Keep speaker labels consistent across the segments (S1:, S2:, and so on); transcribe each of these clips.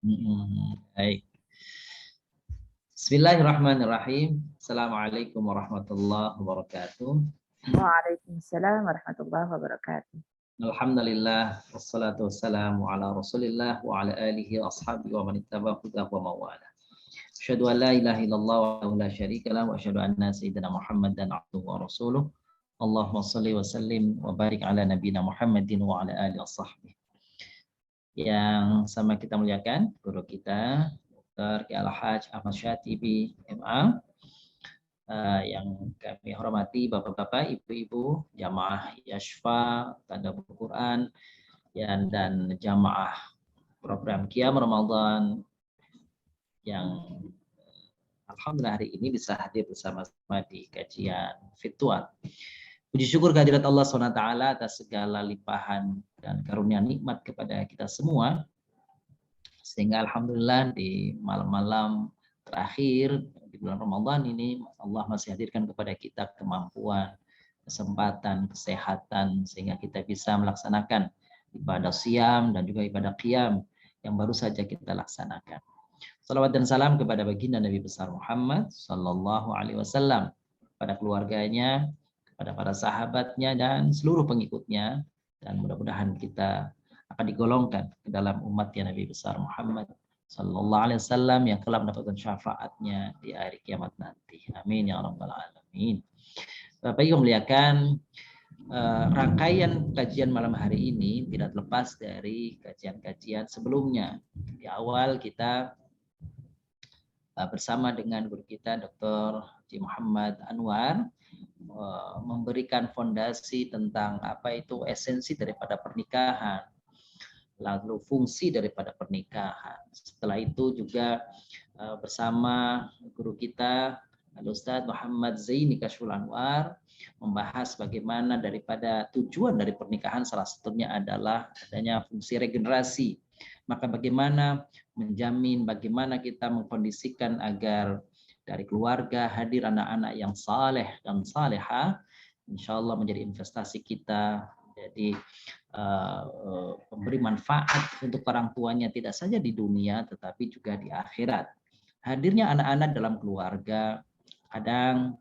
S1: Baik. Bismillahirrahmanirrahim. Assalamualaikum warahmatullahi wabarakatuh.
S2: Waalaikumsalam warahmatullahi wabarakatuh.
S1: Alhamdulillah wassalatu wassalamu ala Rasulillah wa ala alihi wa ashabihi wa man ittaba'a hudahu wa mawala. Asyhadu an la ilaha illallah wa la syarika lah wa asyhadu anna sayyidina Muhammadan abduhu wa rasuluh. Allahumma shalli wa sallim wa barik ala nabiyina Muhammadin wa ala alihi washabbihi. Yang sama kita muliakan guru kita Dr. Kiai Al-Haj Ahmad Syatibi MA, yang kami hormati Bapak-bapak, Ibu-ibu, jamaah Yashfa, Tadabbur Quran, dan jamaah program Qiyam Ramadan yang alhamdulillah hari ini bisa hadir bersama-sama di kajian virtual. Puji syukur kehadirat Allah SWT atas segala limpahan dan karunia nikmat kepada kita semua. Sehingga alhamdulillah di malam-malam terakhir di bulan Ramadan ini Allah masih hadirkan kepada kita kemampuan, kesempatan, kesehatan sehingga kita bisa melaksanakan ibadah siam dan juga ibadah qiyam yang baru saja kita laksanakan. Salawat dan salam kepada baginda Nabi besar Muhammad sallallahu alaihi wasallam, pada keluarganya, kepada para sahabatnya dan seluruh pengikutnya, dan mudah-mudahan kita akan digolongkan ke dalam umatnya Nabi besar Muhammad sallallahu alaihi wasallam yang kelak mendapatkan syafaatnya di hari kiamat nanti. Amin ya rabbal alamin. Bapak Ibu muliakan, rangkaian kajian malam hari ini tidak lepas dari kajian-kajian sebelumnya. Di awal kita bersama dengan guru kita Dr. Haji Muhammad Anwar memberikan fondasi tentang apa itu esensi daripada pernikahan, lalu fungsi daripada pernikahan. Setelah itu juga bersama guru kita Al-Ustadz Muhammad Zaini Kashful Anwar membahas bagaimana daripada tujuan dari pernikahan, salah satunya adalah adanya fungsi regenerasi. Maka bagaimana menjamin, bagaimana kita mengkondisikan agar dari keluarga hadir anak-anak yang saleh dan salehah, insya Allah menjadi investasi kita, jadi memberi manfaat untuk orang tuanya tidak saja di dunia tetapi juga di akhirat. Hadirnya anak-anak dalam keluarga kadang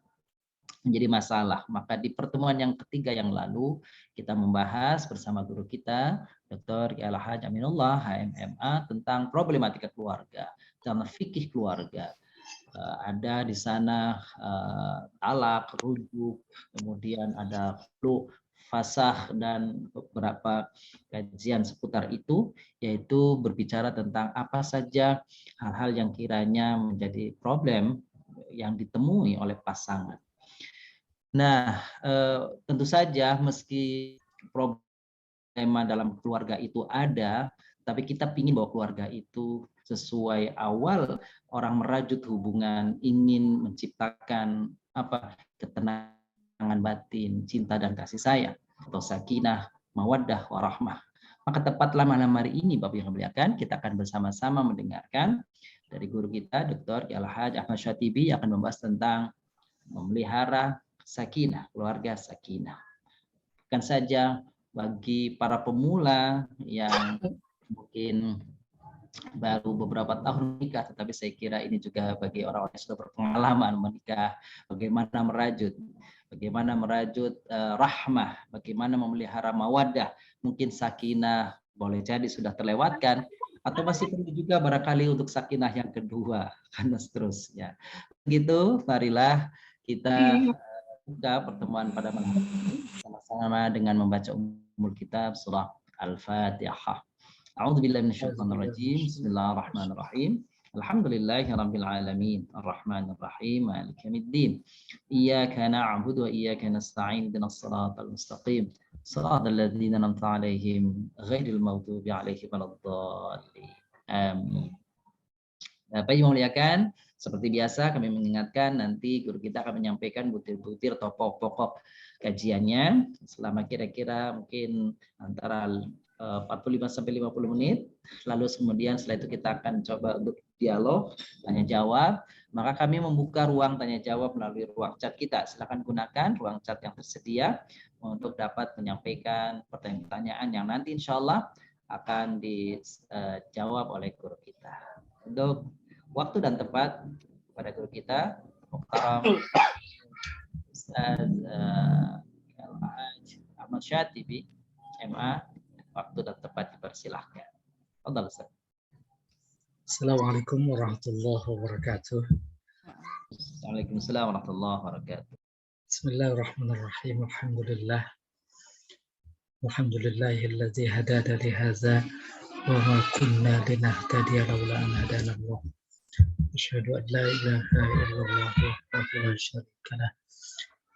S1: menjadi masalah. Maka di pertemuan yang ketiga yang lalu kita membahas bersama guru kita Dr. Kiai Al-Haj Aminullah HMMA tentang problematika keluarga, tentang fikih keluarga. Ada di sana talak, rujuk, kemudian ada flu, fasah, dan beberapa kajian seputar itu, yaitu berbicara tentang apa saja hal-hal yang kiranya menjadi problem yang ditemui oleh pasangan. Nah, tentu saja meski problema dalam keluarga itu ada, tapi kita ingin bahwa keluarga itu sesuai awal orang merajut hubungan, ingin menciptakan ketenangan batin, cinta dan kasih sayang, atau sakinah, mawaddah, warahmah. Maka tepatlah malam hari ini Bapak yang muliakan, kita akan bersama-sama mendengarkan dari guru kita Dr. Kiai Al-Haj Ahmad Syatibi yang akan membahas tentang memelihara sakinah, keluarga sakinah. Bukan saja bagi para pemula yang mungkin baru beberapa tahun menikah, tetapi saya kira ini juga bagi orang-orang yang sudah berpengalaman menikah, bagaimana merajut rahmah, bagaimana memelihara mawaddah. Mungkin sakinah boleh jadi sudah terlewatkan, atau masih perlu juga barangkali untuk sakinah yang kedua, dan seterusnya. Begitu, marilah kita buka pertemuan pada malam ini sama-sama dengan membaca ummul kitab surah Al-Fatihah. A'udzubillahi minasyaitonir rajim. Bismillahirrahmanirrahim. Alhamdulillahirabbil alamin. Arrahmanir rahim. Maliki yaumiddin. Iyyaka na'budu wa iyyaka nasta'in. Ihdinas shiratal mustaqim. Shiratal ladzina an'amta 'alaihim ghairil maghdubi 'alaihim waladdallin. Amin. Bapak Ibu muliakan, seperti biasa kami mengingatkan nanti guru kita akan menyampaikan butir-butir atau pokok-pokok kajiannya selama kira-kira mungkin antara 45 sampai 50 menit. Lalu kemudian setelah itu kita akan coba untuk dialog, tanya jawab. Maka kami membuka ruang tanya jawab melalui ruang chat kita. Silakan gunakan ruang chat yang tersedia untuk dapat menyampaikan pertanyaan-pertanyaan yang nanti insya Allah akan dijawab oleh guru kita. Untuk waktu dan tempat pada guru kita, Muhtaram Ustaz Al-Haj Ahmad Syatibi, MA, waktu dan tempat dipersilahkan. Fadhal Ustaz.
S3: Assalamualaikum warahmatullahi wabarakatuh.
S1: Waalaikumsalam warahmatullahi wabarakatuh.
S3: Bismillahirrahmanirrahim. Alhamdulillah. Alhamdulillahilladzi hadana li hadza wa ma kunna linahtadiya laula an hadana Allah. Asyhadu an la ilaha illallah wahdahu la syarika lah.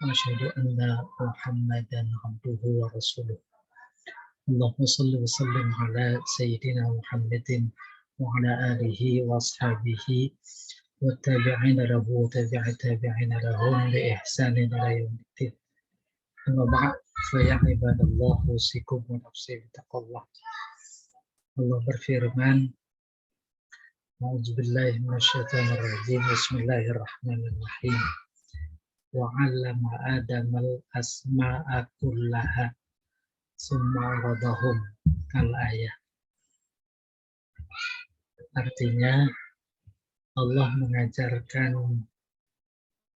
S3: Wa asyhadu anna Muhammadan abduhu wa rasuluh. Allahumma shalli wa sallim ala sayyidina Muhammadin wa ala alihi wa ashabihi wa tabi'ina lahu wa tabi'ina lahum bi ihsanin ila yaumiddin. Amma ba'd, fa ya ibadallah usikum wa nafsi bittaqwallah. Allah berfirman, A'udzubillahi minasyaitonir rajim. Bismillahirrahmanirrahim. Wa 'allama Adamal asma'a kullaha summa 'aradahum kal ayah. Artinya Allah mengajarkan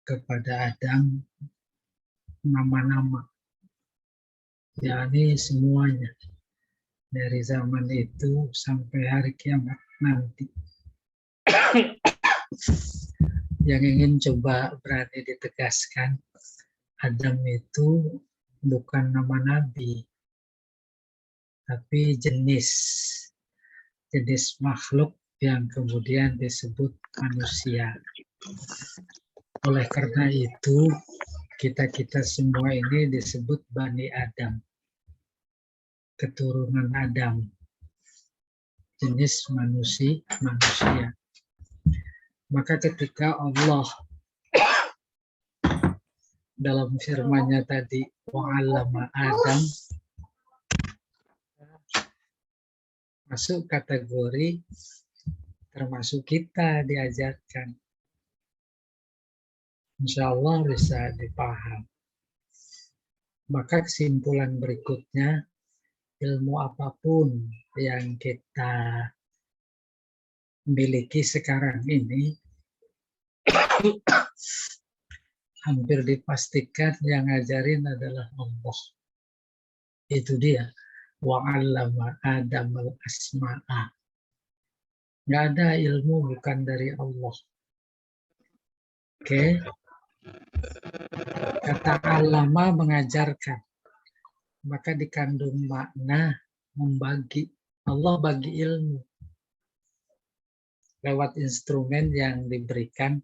S3: kepada Adam nama-nama, yakni semuanya dari zaman itu sampai hari kiamat nanti. Yang ingin coba berani ditegaskan, Adam itu bukan nama nabi, tapi jenis makhluk yang kemudian disebut manusia. Oleh karena itu, kita semua ini disebut Bani Adam, keturunan Adam, jenis manusia. Maka ketika Allah dalam firman-Nya tadi, wa'allama Adam, masuk kategori termasuk kita diajarkan. Insya Allah bisa dipaham. Maka kesimpulan berikutnya, ilmu apapun yang kita miliki sekarang ini, hampir dipastikan yang ngajarin adalah Allah. Itu dia. Wa'allama Adamal asma'a. Nggak ada ilmu bukan dari Allah. Oke. Kata alama mengajarkan. Maka dikandung makna membagi. Allah bagi ilmu lewat instrumen yang diberikan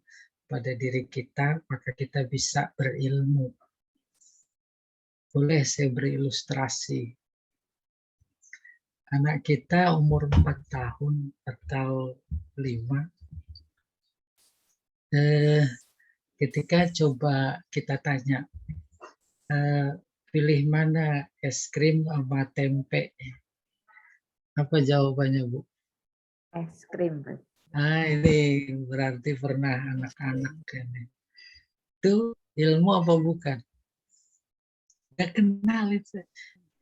S3: pada diri kita, maka kita bisa berilmu. Boleh saya berilustrasi. Anak kita umur 4 tahun atau 5, ketika coba kita tanya, pilih mana es krim sama tempe, apa jawabannya, Bu?
S2: Es krim.
S3: Ini berarti pernah anak-anak ini. Itu ilmu apa bukan? Nggak kenal itu.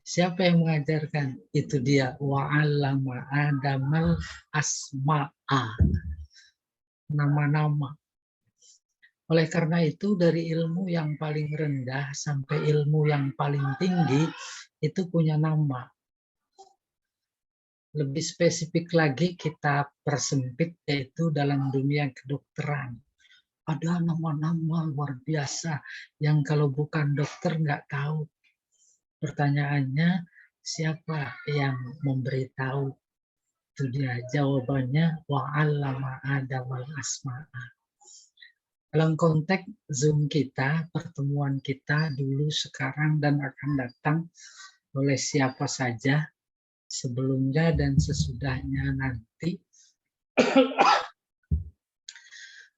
S3: Siapa yang mengajarkan? Itu dia. Wa'allama Adamal asma'a. Nama-nama. Oleh karena itu dari ilmu yang paling rendah sampai ilmu yang paling tinggi itu punya nama. Lebih spesifik lagi kita persempit, yaitu dalam dunia kedokteran. Ada nama-nama luar biasa yang kalau bukan dokter nggak tahu. Pertanyaannya, siapa yang memberitahu? Itu dia jawabannya, wa'allama Adamal asma'a. Dalam konteks Zoom kita, pertemuan kita dulu, sekarang, dan akan datang oleh siapa saja, sebelumnya dan sesudahnya nanti.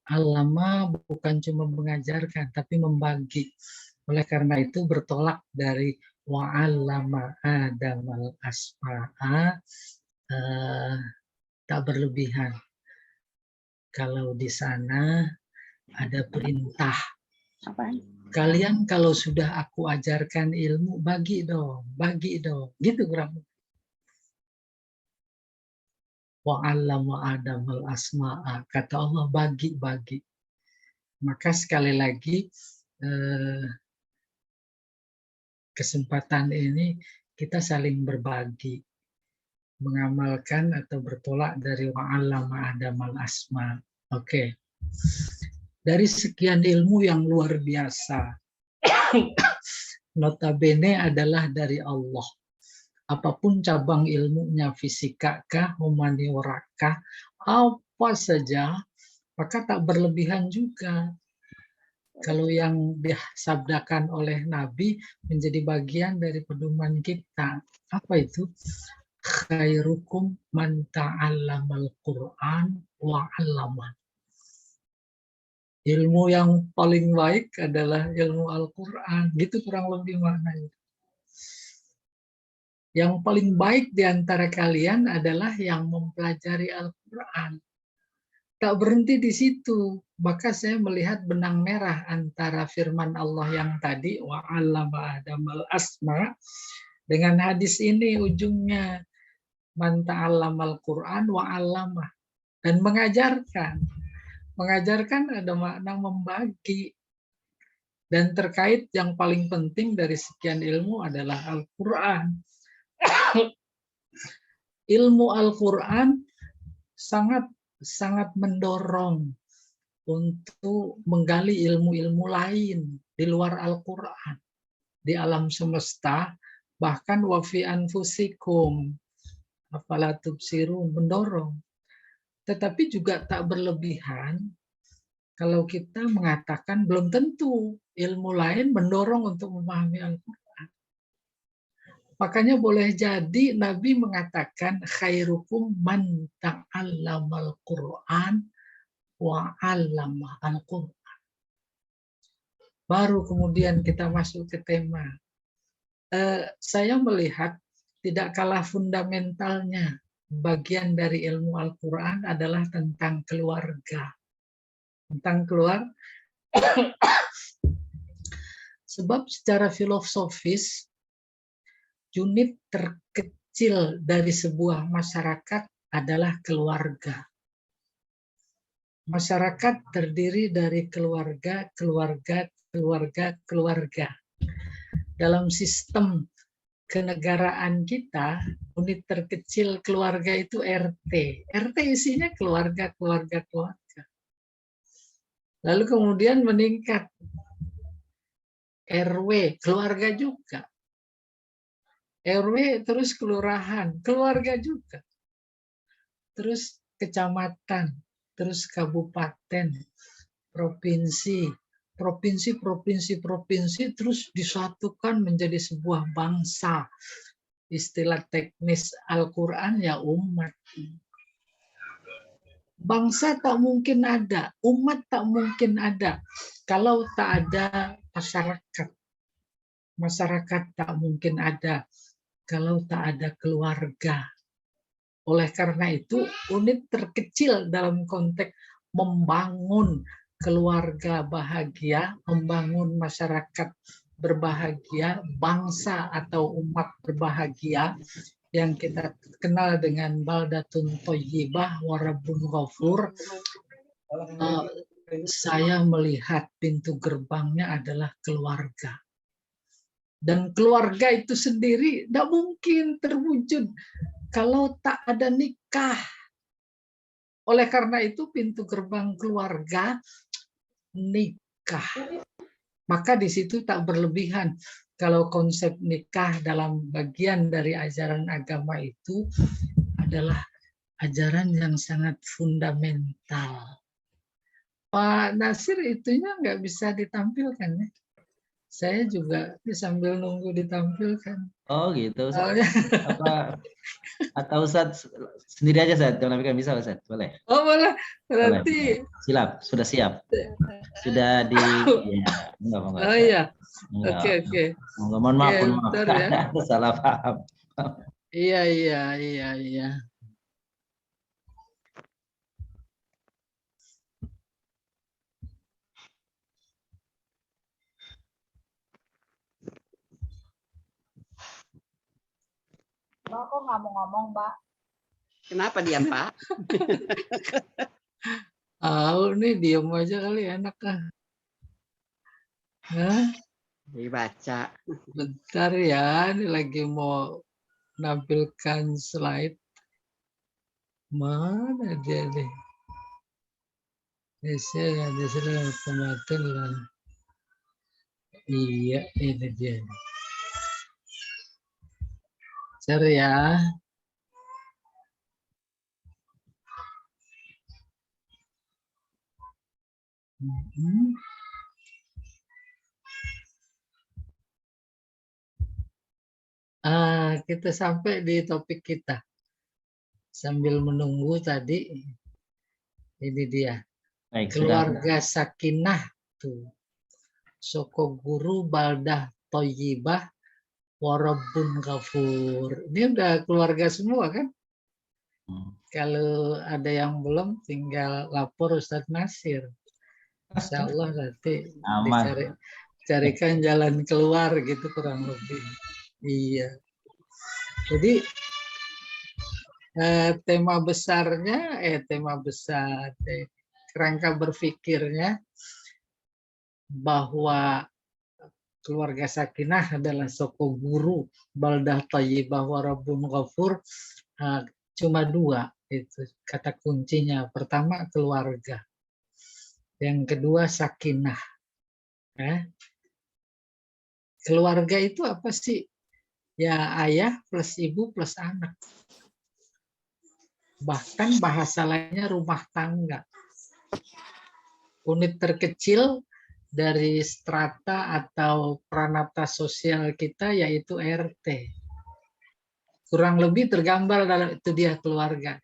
S3: Alama bukan cuma mengajarkan, tapi membagi. Oleh karena itu bertolak dari wa'allama Adamal asma'a, tak berlebihan. Kalau di sana ada perintah.
S2: Apaan?
S3: Kalian kalau sudah aku ajarkan ilmu, bagi dong. Gitu kurang. wa 'allama Adamal asma'a. Kata Allah bagi-bagi. Maka sekali lagi kesempatan ini kita saling berbagi, mengamalkan atau bertolak dari wa 'allama Adamal asma. Oke. Dari sekian ilmu yang luar biasa, notabene adalah dari Allah. Apapun cabang ilmunya, fisika kah, humaniora kah, apa saja, maka tak berlebihan juga. Kalau yang disabdakan oleh Nabi menjadi bagian dari pedoman kita. Apa itu? Khairukum man ta'allamal Qur'an wa 'allama. Ilmu yang paling baik adalah ilmu Al-Quran. Gitu kurang lebih maknanya. Yang paling baik di antara kalian adalah yang mempelajari Al-Quran. Tak berhenti di situ. Maka saya melihat benang merah antara firman Allah yang tadi, wa 'allama Adamal asma, dengan hadis ini ujungnya, man ta'allamal Quran wa 'allama. Dan mengajarkan. Mengajarkan ada makna membagi. Dan terkait yang paling penting dari sekian ilmu adalah Al-Quran. Ilmu Al-Quran sangat mendorong untuk menggali ilmu-ilmu lain di luar Al-Quran. Di alam semesta, bahkan wa fi anfusikum, afala tubsirun, mendorong. Tetapi juga tak berlebihan kalau kita mengatakan belum tentu ilmu lain mendorong untuk memahami Al-Quran. Makanya boleh jadi Nabi mengatakan khairukum man ta'allamal Quran wa 'allama Al-Quran. Baru kemudian kita masuk ke tema. Saya melihat tidak kalah fundamentalnya bagian dari ilmu Al-Quran adalah tentang keluarga. Tentang keluarga. Sebab secara filosofis, unit terkecil dari sebuah masyarakat adalah keluarga. Masyarakat terdiri dari keluarga, keluarga, keluarga, keluarga. Dalam sistem kenegaraan kita, unit terkecil keluarga itu RT. RT isinya keluarga, keluarga, keluarga. Lalu kemudian meningkat RW, keluarga juga. RW terus kelurahan, keluarga juga. Terus kecamatan, terus kabupaten, provinsi, provinsi, terus disatukan menjadi sebuah bangsa. Istilah teknis Al-Quran ya umat. Bangsa tak mungkin ada, umat tak mungkin ada kalau tak ada masyarakat. Masyarakat tak mungkin ada kalau tak ada keluarga. Oleh karena itu, unit terkecil dalam konteks membangun keluarga bahagia, membangun masyarakat berbahagia, bangsa atau umat berbahagia, yang kita kenal dengan baldatun thayyibah wa rabbun ghafur. Saya melihat pintu gerbangnya adalah keluarga. Dan keluarga itu sendiri tidak mungkin terwujud kalau tak ada nikah. Oleh karena itu pintu gerbang keluarga nikah. Maka di situ tak berlebihan. Kalau konsep nikah dalam bagian dari ajaran agama itu adalah ajaran yang sangat fundamental. Pak Nasir itunya nggak bisa ditampilkan ya. Saya juga sambil nunggu ditampilkan.
S1: Oh gitu. Atau Ustaz sendiri aja Ustaz, tampilkan bisa Ustaz, boleh?
S3: Oh boleh,
S1: Boleh.
S3: berarti
S1: Silap, sudah siap. Sudah di ya, enggak.
S3: Oh iya.
S1: Enggak.
S3: Oke.
S1: Mohon maaf,
S3: Ya.
S1: salah paham.
S3: Iya.
S2: Mbak kok nggak mau ngomong, Mbak?
S4: Kenapa diam, Pak?
S3: Nih diam aja kali enak kan. Hah?
S4: Dibaca.
S3: Bentar ya, ini lagi mau nampilkan slide. Mana dia nih? Ini otomatis lah. Iya, ini dia. Cari ya. Kita sampai di topik kita. Sambil menunggu tadi, ini dia.
S1: Baik, sudah.
S3: Keluarga sakinah tuh. Soko guru baldah toyibah warabun ghafur. Ini udah keluarga semua kan? Kalau ada yang belum, tinggal lapor Ustadz Nasir. Insya Allah nanti
S1: Aman.
S3: carikan jalan keluar gitu kurang lebih. Iya. Jadi tema besar, kerangka berpikirnya bahwa keluarga sakinah adalah soko guru baldah thayyibah warabun ghafur. Cuma dua itu kata kuncinya. Pertama keluarga, yang kedua sakinah. Keluarga itu apa sih? Ya ayah plus ibu plus anak. Bahkan bahasa lainnya rumah tangga. Unit terkecil dari strata atau pranata sosial kita yaitu RT. Kurang lebih tergambar dalam itu dia keluarga.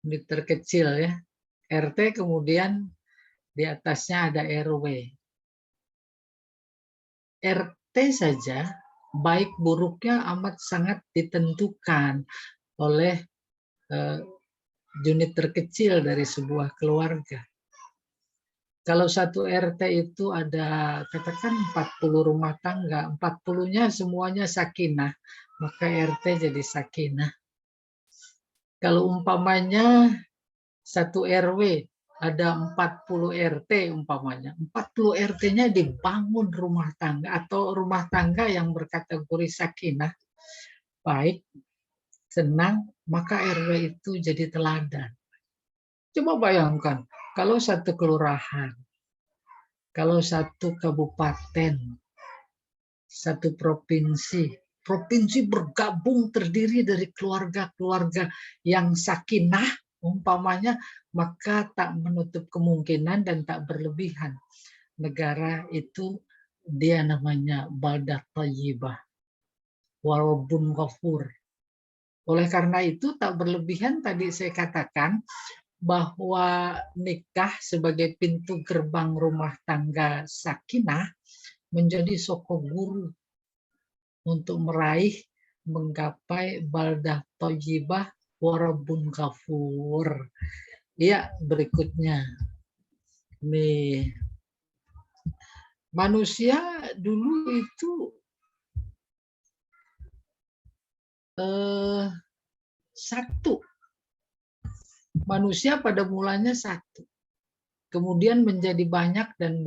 S3: Unit terkecil ya. RT kemudian di atasnya ada RW. RT saja baik buruknya amat sangat ditentukan oleh unit terkecil dari sebuah keluarga. Kalau satu RT itu ada katakan 40 rumah tangga, 40-nya semuanya sakinah, maka RT jadi sakinah. Kalau umpamanya satu RW ada 40 RT umpamanya, 40 RT-nya dibangun rumah tangga atau rumah tangga yang berkategori sakinah, baik, senang, maka RW itu jadi teladan. Coba bayangkan, kalau satu kelurahan, kalau satu kabupaten, satu provinsi bergabung terdiri dari keluarga-keluarga yang sakinah, umpamanya, maka tak menutup kemungkinan dan tak berlebihan. Negara itu dia namanya baldah thayyibah, warabun ghafur. Oleh karena itu tak berlebihan tadi saya katakan bahwa nikah sebagai pintu gerbang rumah tangga sakinah menjadi soko guru untuk menggapai baldah thayyibah warabun ghafur. Iya, berikutnya. Nih. Manusia dulu itu satu. Manusia pada mulanya satu. Kemudian menjadi banyak dan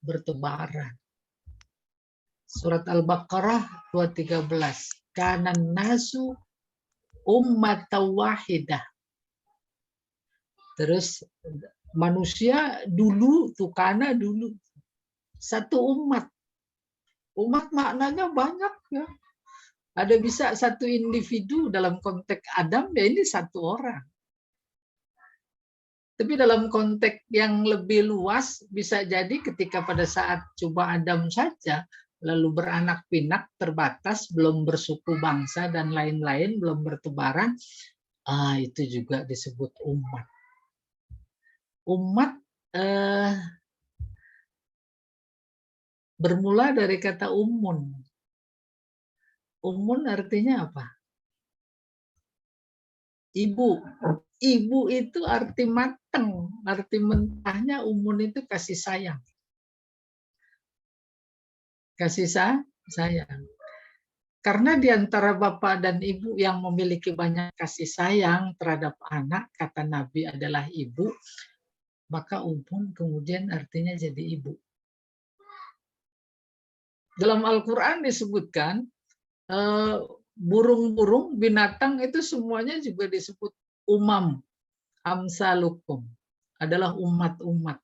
S3: bertebaran. Surat Al-Baqarah 213. Kanan nasu ummatan wahidah. Terus manusia dulu, tukana dulu. Satu umat. Umat maknanya banyak ya. Ada bisa satu individu dalam konteks Adam, ya ini satu orang. Tapi dalam konteks yang lebih luas, bisa jadi ketika pada saat coba Adam saja, lalu beranak pinak, terbatas, belum bersuku bangsa, dan lain-lain, belum bertebaran, itu juga disebut umat. Umat bermula dari kata umun. Umun artinya apa? Ibu. Ibu itu arti mateng. Arti mentahnya umun itu kasih sayang. Kasih sayang. Karena di antara bapak dan ibu yang memiliki banyak kasih sayang terhadap anak, kata Nabi adalah ibu, maka umun kemudian artinya jadi ibu. Dalam Al-Quran disebutkan, burung-burung, binatang itu semuanya juga disebut umam, amsalukum, adalah umat-umat.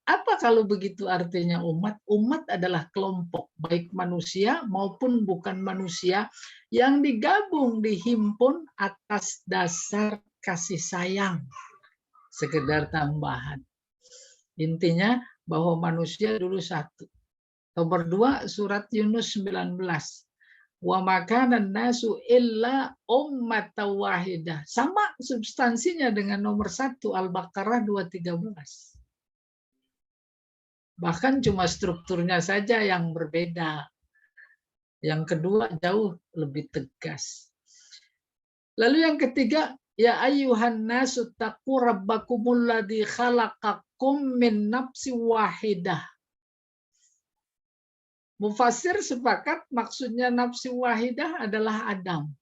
S3: Apa kalau begitu artinya umat? Umat adalah kelompok, baik manusia maupun bukan manusia, yang digabung, dihimpun atas dasar kasih sayang. Sekedar tambahan. Intinya bahwa manusia dulu satu. Nomor 2, surat Yunus 19. Wa makanan nasu illa ummatan wahidah. Sama substansinya dengan nomor 1 Al-Baqarah 213. Bahkan cuma strukturnya saja yang berbeda. Yang kedua jauh lebih tegas. Lalu yang ketiga, ya ayyuhan nasu taqu rabbakumul ladzi khalaqakum min nafsin wahidah. Mufassir sepakat maksudnya nafsi wahidah adalah Adam.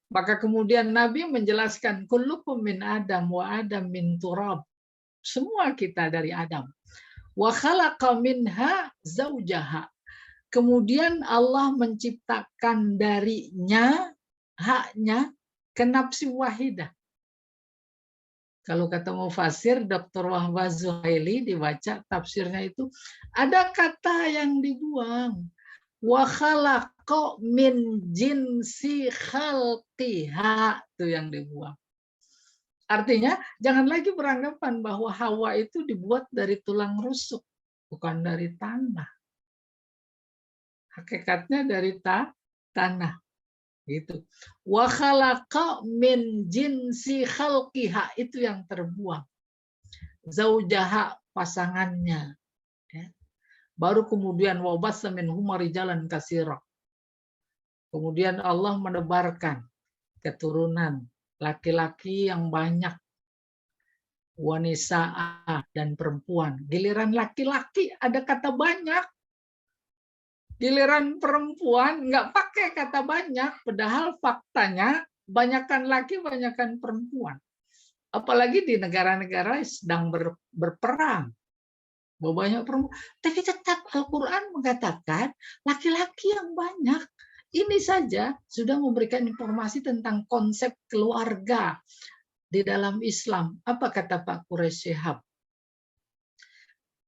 S3: Maka kemudian Nabi menjelaskan kullukum min Adam wa Adam min turab. Semua kita dari Adam. Wa khalaqa minha zaujaha. Kemudian Allah menciptakan darinya, haknya, ke nafsi wahidah. Kalau kata mufasir, Dr. Wahbah Zuhaili dibaca tafsirnya itu, ada kata yang dibuang. Wa khalaqa min jinsi khalqiha, itu yang dibuang. Artinya, jangan lagi beranggapan bahwa Hawa itu dibuat dari tulang rusuk, bukan dari tanah. Hakikatnya dari tanah. Gitu. Wa khalaqa min jinsi khalqiha, itu yang terbuang. Zaujaha, pasangannya. Ya. Baru kemudian wabassa minhuma rijalan katsira. Kemudian Allah menebarkan keturunan laki-laki yang banyak, wanita dan perempuan. Giliran laki-laki ada kata banyak. Giliran perempuan nggak pakai kata banyak, padahal faktanya banyakkan laki, banyakkan perempuan. Apalagi di negara-negara sedang berperang. Banyak perempuan. Tapi tetap Al-Quran mengatakan laki-laki yang banyak. Ini saja sudah memberikan informasi tentang konsep keluarga di dalam Islam. Apa kata Pak Quraish Shihab?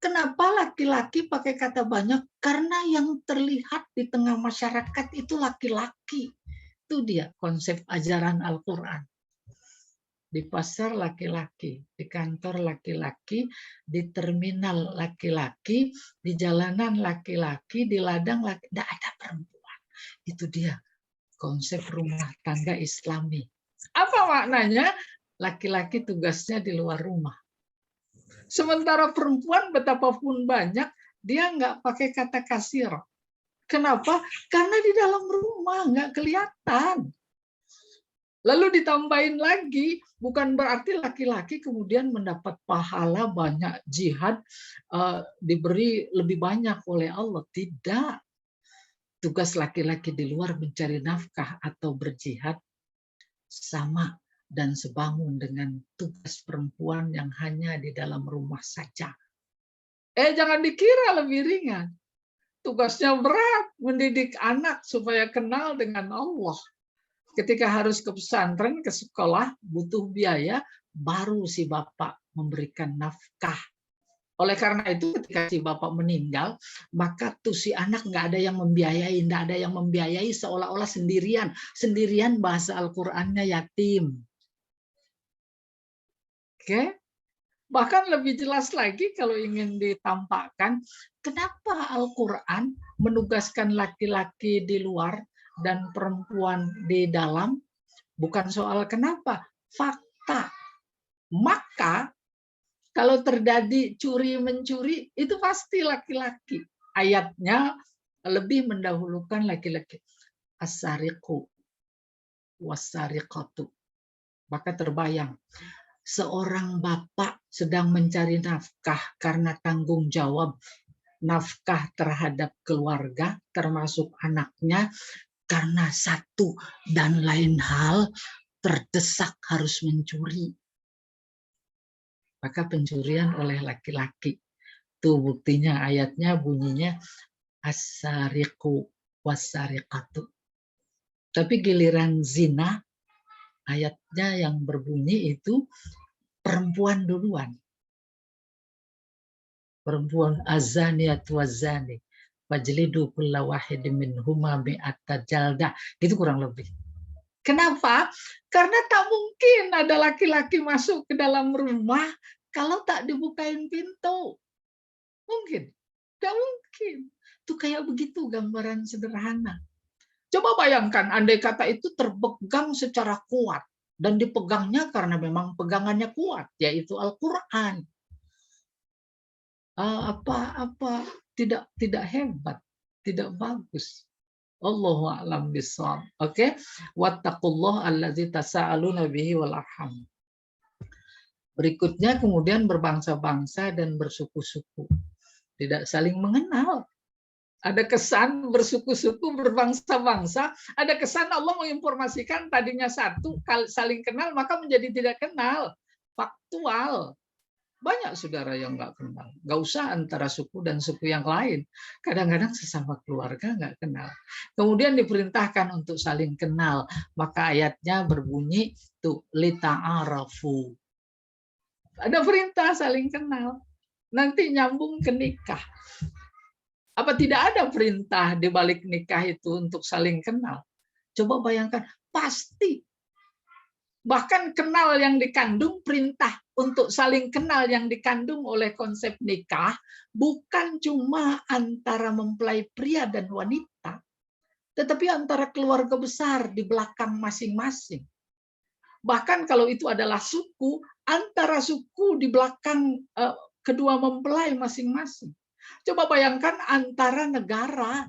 S3: Kenapa laki-laki pakai kata banyak? Karena yang terlihat di tengah masyarakat itu laki-laki. Itu dia konsep ajaran Al-Quran. Di pasar laki-laki, di kantor laki-laki, di terminal laki-laki, di jalanan laki-laki, di ladang laki-laki. Tidak ada perempuan. Itu dia konsep rumah tangga Islami. Apa maknanya? Laki-laki tugasnya di luar rumah. Sementara perempuan betapapun banyak, dia nggak pakai kata kasir. Kenapa? Karena di dalam rumah nggak kelihatan. Lalu ditambahin lagi, bukan berarti laki-laki kemudian mendapat pahala banyak jihad, diberi lebih banyak oleh Allah. Tidak. Tugas laki-laki di luar mencari nafkah atau berjihad sama dan sebangun dengan tugas perempuan yang hanya di dalam rumah saja. Jangan dikira lebih ringan. Tugasnya berat, mendidik anak supaya kenal dengan Allah. Ketika harus ke pesantren, ke sekolah, butuh biaya, baru si bapak memberikan nafkah. Oleh karena itu ketika si bapak meninggal, maka tuh si anak nggak ada yang membiayai, nggak ada yang membiayai, seolah-olah sendirian. Sendirian bahasa Al-Qur'annya yatim. Oke? Bahkan lebih jelas lagi kalau ingin ditampakkan, kenapa Al-Quran menugaskan laki-laki di luar dan perempuan di dalam? Bukan soal kenapa, fakta. Maka kalau terjadi curi-mencuri, itu pasti laki-laki. Ayatnya lebih mendahulukan laki-laki. As-sariqu was-sariqatu. Maka terbayang, seorang bapak sedang mencari nafkah karena tanggung jawab nafkah terhadap keluarga, termasuk anaknya. karena satu dan lain hal terdesak harus mencuri. Maka pencurian oleh laki-laki. Tuh buktinya ayatnya bunyinya as-sariqu was-sariqatu. Tapi giliran zina, ayatnya yang berbunyi itu perempuan duluan. Perempuan azaniyatu wazani fajlidu kulla wahidin minhuma mi'ata jaldah. Itu kurang lebih. Kenapa? Karena tak mungkin ada laki-laki masuk ke dalam rumah kalau tak dibukain pintu. Mungkin. Tidak mungkin. Itu kayak begitu gambaran sederhana. Coba bayangkan, andai kata itu terpegang secara kuat. Dan dipegangnya karena memang pegangannya kuat, yaitu Al-Quran. Tidak hebat, tidak bagus. Allahu a'lam bishawab. Oke, wattaqullah allazi tasaaluna bihi wal arham. Berikutnya kemudian berbangsa-bangsa dan bersuku-suku. Tidak saling mengenal. Ada kesan bersuku-suku, berbangsa-bangsa. Ada kesan Allah menginformasikan tadinya satu, saling kenal maka menjadi tidak kenal. Faktual. Banyak saudara yang nggak kenal. Nggak usah antara suku dan suku yang lain. Kadang-kadang sesama keluarga nggak kenal. Kemudian diperintahkan untuk saling kenal. Maka ayatnya berbunyi tuh lita'arafu. Ada perintah saling kenal. Nanti nyambung ke nikah. Apa tidak ada perintah di balik nikah itu untuk saling kenal? Coba bayangkan, pasti. Bahkan kenal yang dikandung, perintah untuk saling kenal yang dikandung oleh konsep nikah, bukan cuma antara mempelai pria dan wanita, tetapi antara keluarga besar di belakang masing-masing. Bahkan kalau itu adalah suku, antara suku di belakang kedua mempelai masing-masing. Coba bayangkan antara negara,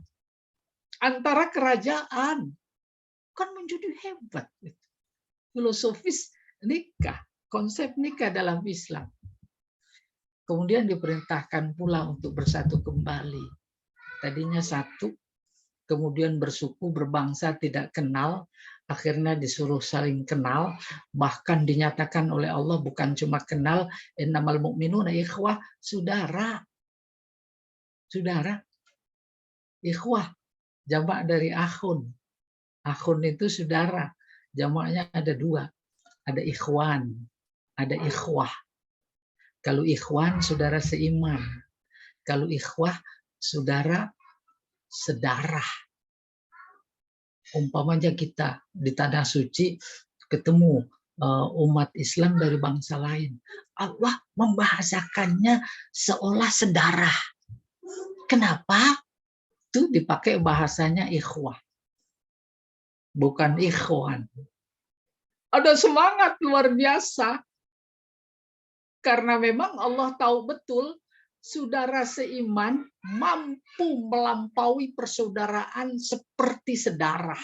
S3: antara kerajaan, kan menjadi hebat. Filosofis nikah, konsep nikah dalam Islam. Kemudian diperintahkan pula untuk bersatu kembali. Tadinya satu, kemudian bersuku, berbangsa, tidak kenal, akhirnya disuruh saling kenal, bahkan dinyatakan oleh Allah bukan cuma kenal, innamal mu'minuna ikhwah, saudara. Saudara. Ikhwah, jamak dari akhun. Akhun itu saudara. Jamaknya ada dua, ada ikhwan, ada ikhwah. Kalau ikhwan, saudara seiman. Kalau ikhwah, saudara sedarah. Umpamanya kita di Tanah Suci ketemu umat Islam dari bangsa lain. Allah membahasakannya seolah sedarah. Kenapa? Itu dipakai bahasanya ikhwah. Bukan ikhwan. Ada semangat luar biasa. Karena memang Allah tahu betul saudara seiman mampu melampaui persaudaraan seperti sedarah.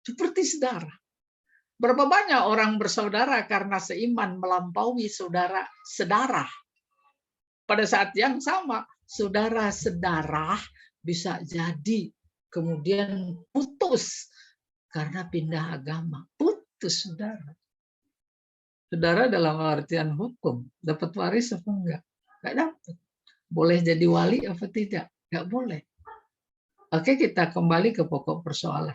S3: Seperti sedarah. Berapa banyak orang bersaudara karena seiman melampaui saudara sedarah. Pada saat yang sama, saudara sedarah bisa jadi kemudian putus karena pindah agama. Putus, saudara. Saudara dalam artian hukum, dapat waris apa enggak? Enggak dapat. Boleh jadi wali apa tidak? Enggak boleh. Oke, kita kembali ke pokok persoalan.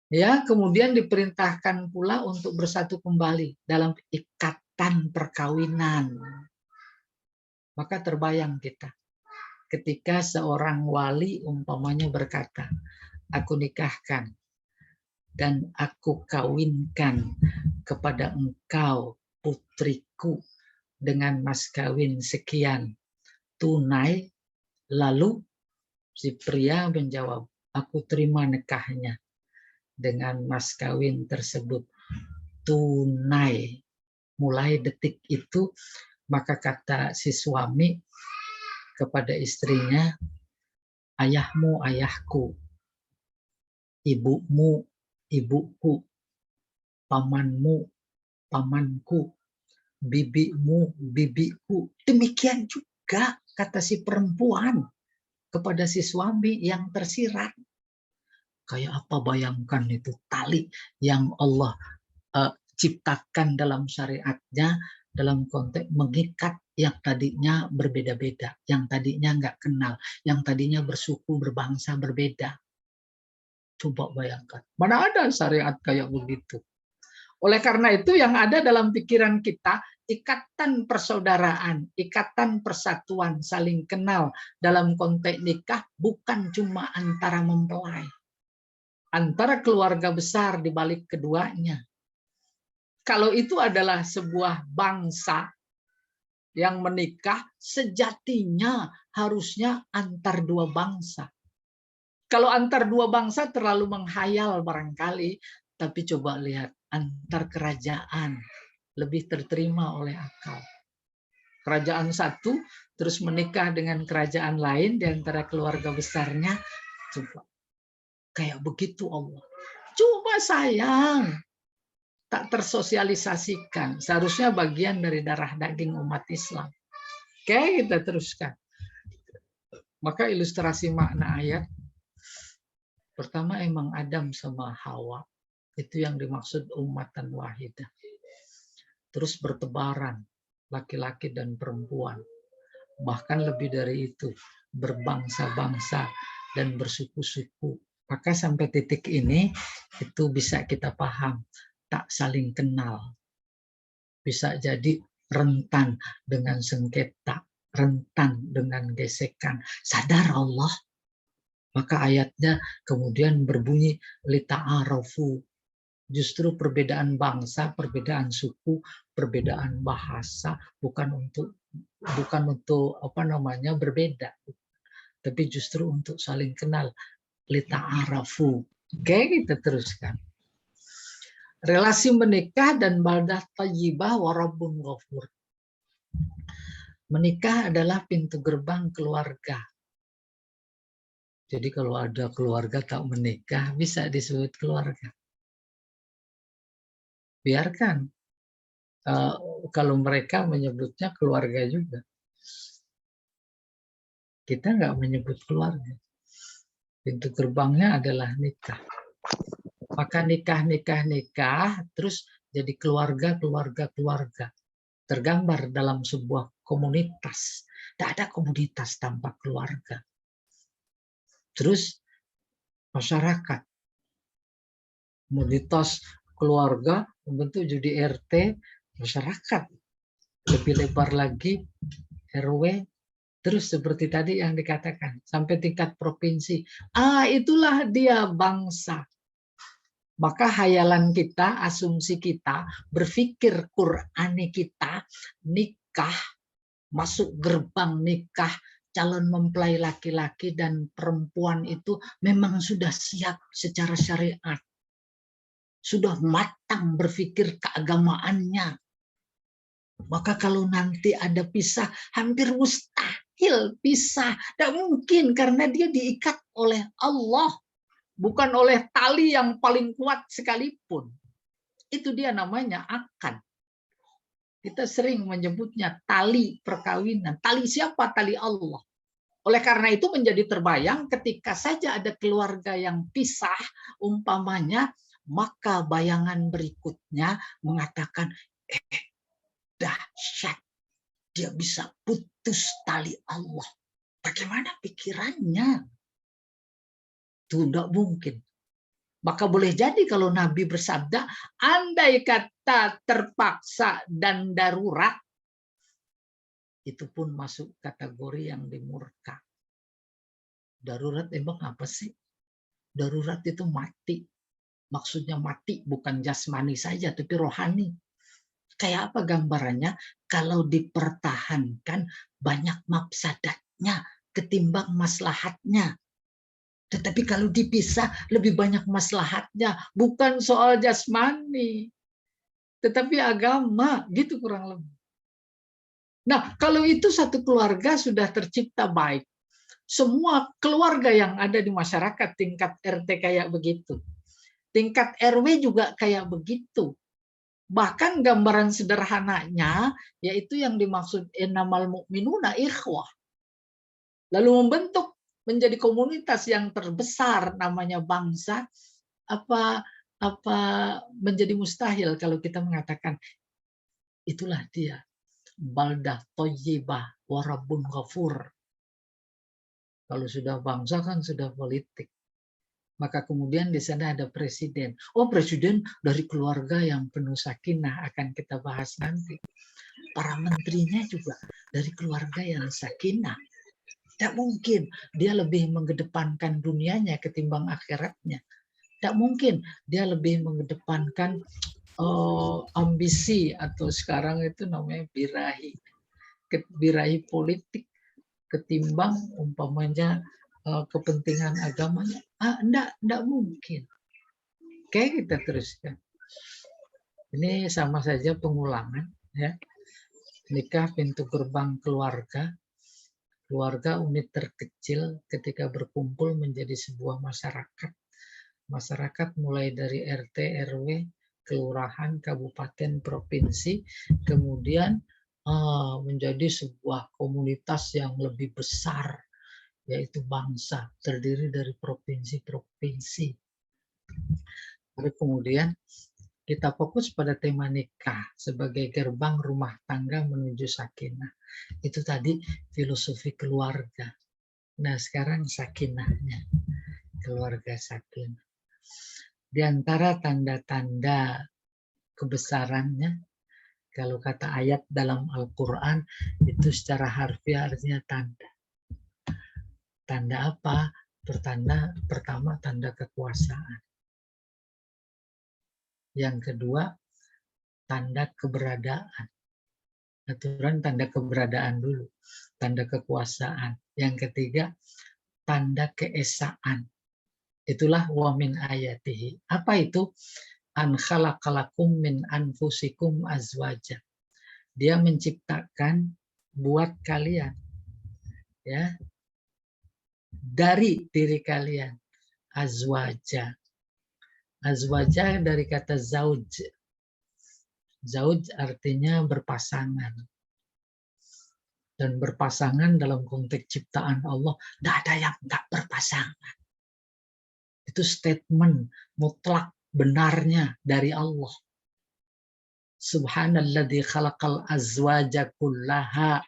S3: Ya, kemudian diperintahkan pula untuk bersatu kembali dalam ikatan perkawinan. Maka terbayang kita. Ketika seorang wali umpamanya berkata, aku nikahkan dan aku kawinkan kepada engkau putriku dengan mas kawin sekian tunai, lalu si pria menjawab, aku terima nikahnya dengan mas kawin tersebut tunai. Mulai detik itu maka kata si suami kepada istrinya, ayahmu ayahku, ibumu ibuku, pamanmu pamanku, bibimu bibiku. Demikian juga kata si perempuan kepada si suami yang tersirat. Kayak apa bayangkan itu tali yang Allah ciptakan dalam syariatnya dalam konteks mengikat yang tadinya berbeda-beda, yang tadinya nggak kenal, yang tadinya bersuku, berbangsa berbeda. Coba bayangkan, mana ada syariat kayak begitu. Oleh karena itu yang ada dalam pikiran kita, ikatan persaudaraan, ikatan persatuan, saling kenal dalam konteks nikah bukan cuma antara mempelai, antara keluarga besar di balik keduanya. Kalau itu adalah sebuah bangsa yang menikah, sejatinya harusnya antar dua bangsa. Kalau antar dua bangsa terlalu menghayal barangkali, tapi coba lihat antar kerajaan lebih terterima oleh akal. Kerajaan satu terus menikah dengan kerajaan lain di antara keluarga besarnya, coba kayak begitu Allah. Coba sayang, tak tersosialisasikan. Seharusnya bagian dari darah daging umat Islam. Oke, kita teruskan. Maka ilustrasi makna ayat. Pertama emang Adam sama Hawa. Itu yang dimaksud ummatan wahidah. Terus bertebaran. Laki-laki dan perempuan. Bahkan lebih dari itu. Berbangsa-bangsa dan bersuku-suku. Maka sampai titik ini itu bisa kita paham. Tak saling kenal. Bisa jadi rentan dengan sengketa, rentan dengan gesekan. Sadar Allah. Maka ayatnya kemudian berbunyi lita'arafu. Justru perbedaan bangsa, perbedaan suku, perbedaan bahasa bukan untuk apa namanya berbeda, tapi justru untuk saling kenal. Lita'arafu. Oke, kita teruskan. Relasi menikah dan baldah thayyibah wa rabbun ghafur. Menikah adalah pintu gerbang keluarga. Jadi kalau ada keluarga tak menikah, bisa disebut keluarga. Biarkan. Kalau mereka menyebutnya keluarga juga. Kita nggak menyebut keluarga. Pintu gerbangnya adalah nikah. Maka nikah, terus jadi keluarga. Tergambar dalam sebuah komunitas. Tidak ada komunitas tanpa keluarga. Terus masyarakat. Komunitas keluarga membentuk jadi RT, masyarakat. Lebih lebar lagi RW. Terus seperti tadi yang dikatakan, sampai tingkat provinsi. Itulah dia bangsa. Maka hayalan kita, asumsi kita, berpikir Qur'ani kita, nikah, masuk gerbang nikah, calon mempelai laki-laki dan perempuan itu memang sudah siap secara syariat. Sudah matang berpikir keagamaannya. Maka kalau nanti ada pisah, hampir mustahil pisah. Tidak mungkin karena dia diikat oleh Allah. Bukan oleh tali yang paling kuat sekalipun. Itu dia namanya akad. Kita sering menyebutnya tali perkawinan. Tali siapa? Tali Allah. Oleh karena itu menjadi terbayang ketika saja ada keluarga yang pisah, umpamanya, maka bayangan berikutnya mengatakan, dahsyat. Dia bisa putus tali Allah. Bagaimana pikirannya? Tidak mungkin. Maka boleh jadi kalau Nabi bersabda, andai kata terpaksa dan darurat, itu pun masuk kategori yang dimurka. Darurat emang apa sih? Darurat itu mati. Maksudnya mati bukan jasmani saja, tapi rohani. Kayak apa gambarannya? Kalau dipertahankan banyak mafsadatnya ketimbang maslahatnya. Tetapi kalau dipisah lebih banyak maslahatnya. Bukan soal jasmani. Tetapi agama. Gitu kurang lebih. Nah, kalau itu satu keluarga sudah tercipta baik. Semua keluarga yang ada di masyarakat tingkat RT kayak begitu. Tingkat RW juga kayak begitu. Bahkan gambaran sederhananya, yaitu yang dimaksud innamal mu'minuna ikhwah. Lalu membentuk menjadi komunitas yang terbesar namanya bangsa, apa menjadi mustahil kalau kita mengatakan itulah dia baldah thayyibah wa rabbun ghafur. Kalau sudah bangsa kan sudah politik. Maka kemudian di sana ada presiden. Oh, presiden dari keluarga yang penuh sakinah, akan kita bahas nanti. Para menterinya juga dari keluarga yang sakinah. Tidak mungkin dia lebih mengedepankan dunianya ketimbang akhiratnya. Tidak mungkin dia lebih mengedepankan ambisi atau sekarang itu namanya birahi politik ketimbang umpamanya kepentingan agamanya. Enggak mungkin. Oke, kita teruskan. Ini sama saja pengulangan, ya. Nikah pintu gerbang keluarga. Keluarga unit terkecil ketika berkumpul menjadi sebuah masyarakat. Masyarakat mulai dari RT, RW, kelurahan, kabupaten, provinsi, kemudian menjadi sebuah komunitas yang lebih besar, yaitu bangsa, terdiri dari provinsi-provinsi. Tapi kemudian kita fokus pada tema nikah sebagai gerbang rumah tangga menuju sakinah. Itu tadi filosofi keluarga. Nah, sekarang sakinahnya, keluarga sakinah. Di antara tanda-tanda kebesarannya, kalau kata ayat dalam Al-Quran, itu secara harfiah artinya tanda. Tanda apa? Pertama, tanda kekuasaan. Yang kedua, tanda keberadaan. Aturan tanda keberadaan dulu. Tanda kekuasaan. Yang ketiga, tanda keesaan. Itulah wa min ayatihi. Apa itu? An khalaqalakum min anfusikum azwaja. Dia menciptakan buat kalian, ya, dari diri kalian, azwaja. Azwaja dari kata zauj. Zauj artinya berpasangan. Dan berpasangan dalam konteks ciptaan Allah, tidak ada yang tidak berpasangan. Itu statement mutlak benarnya dari Allah. Subhanalladzi khalaqal azwaja kullaha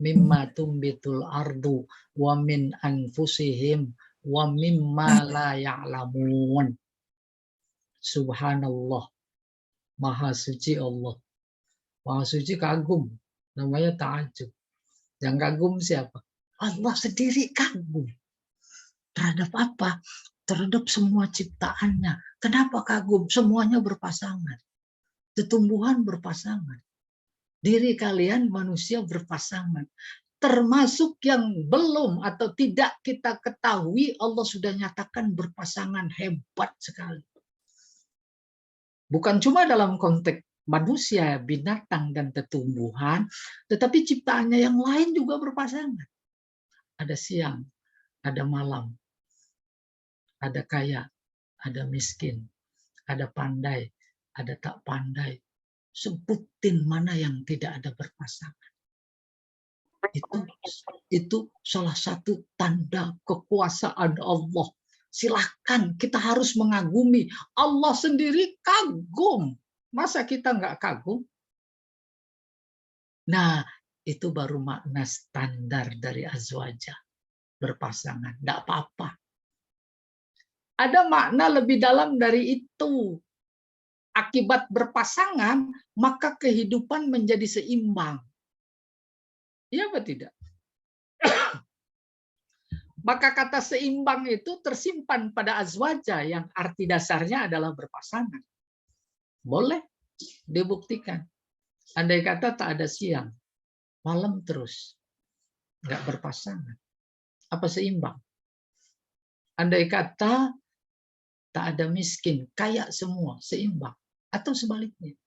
S3: mimma tumbitul ardu wa min anfusihim wa mimma la ya'lamun. Subhanallah. Maha suci Allah. Maha suci kagum. Namanya ta'ajub. Yang kagum siapa? Allah sendiri kagum. Terhadap apa? Terhadap semua ciptaannya. Kenapa kagum? Semuanya berpasangan. Tumbuhan berpasangan. Diri kalian manusia berpasangan. Termasuk yang belum atau tidak kita ketahui, Allah sudah nyatakan berpasangan, hebat sekali. Bukan cuma dalam konteks manusia, binatang, dan tumbuhan, tetapi ciptaannya yang lain juga berpasangan. Ada siang, ada malam, ada kaya, ada miskin, ada pandai, ada tak pandai. Sebutin mana yang tidak ada berpasangan. Itu salah satu tanda kekuasaan Allah. Silahkan, kita harus mengagumi. Allah sendiri kagum. Masa kita nggak kagum? Nah, itu baru makna standar dari azwaja. Berpasangan, nggak apa-apa. Ada makna lebih dalam dari itu. Akibat berpasangan, maka kehidupan menjadi seimbang. Iya apa tidak? Maka kata seimbang itu tersimpan pada azwaja yang arti dasarnya adalah berpasangan. Boleh dibuktikan. Andai kata tak ada siang, malam terus, nggak berpasangan. Apa seimbang? Andai kata tak ada miskin, kaya semua, seimbang. Atau sebaliknya.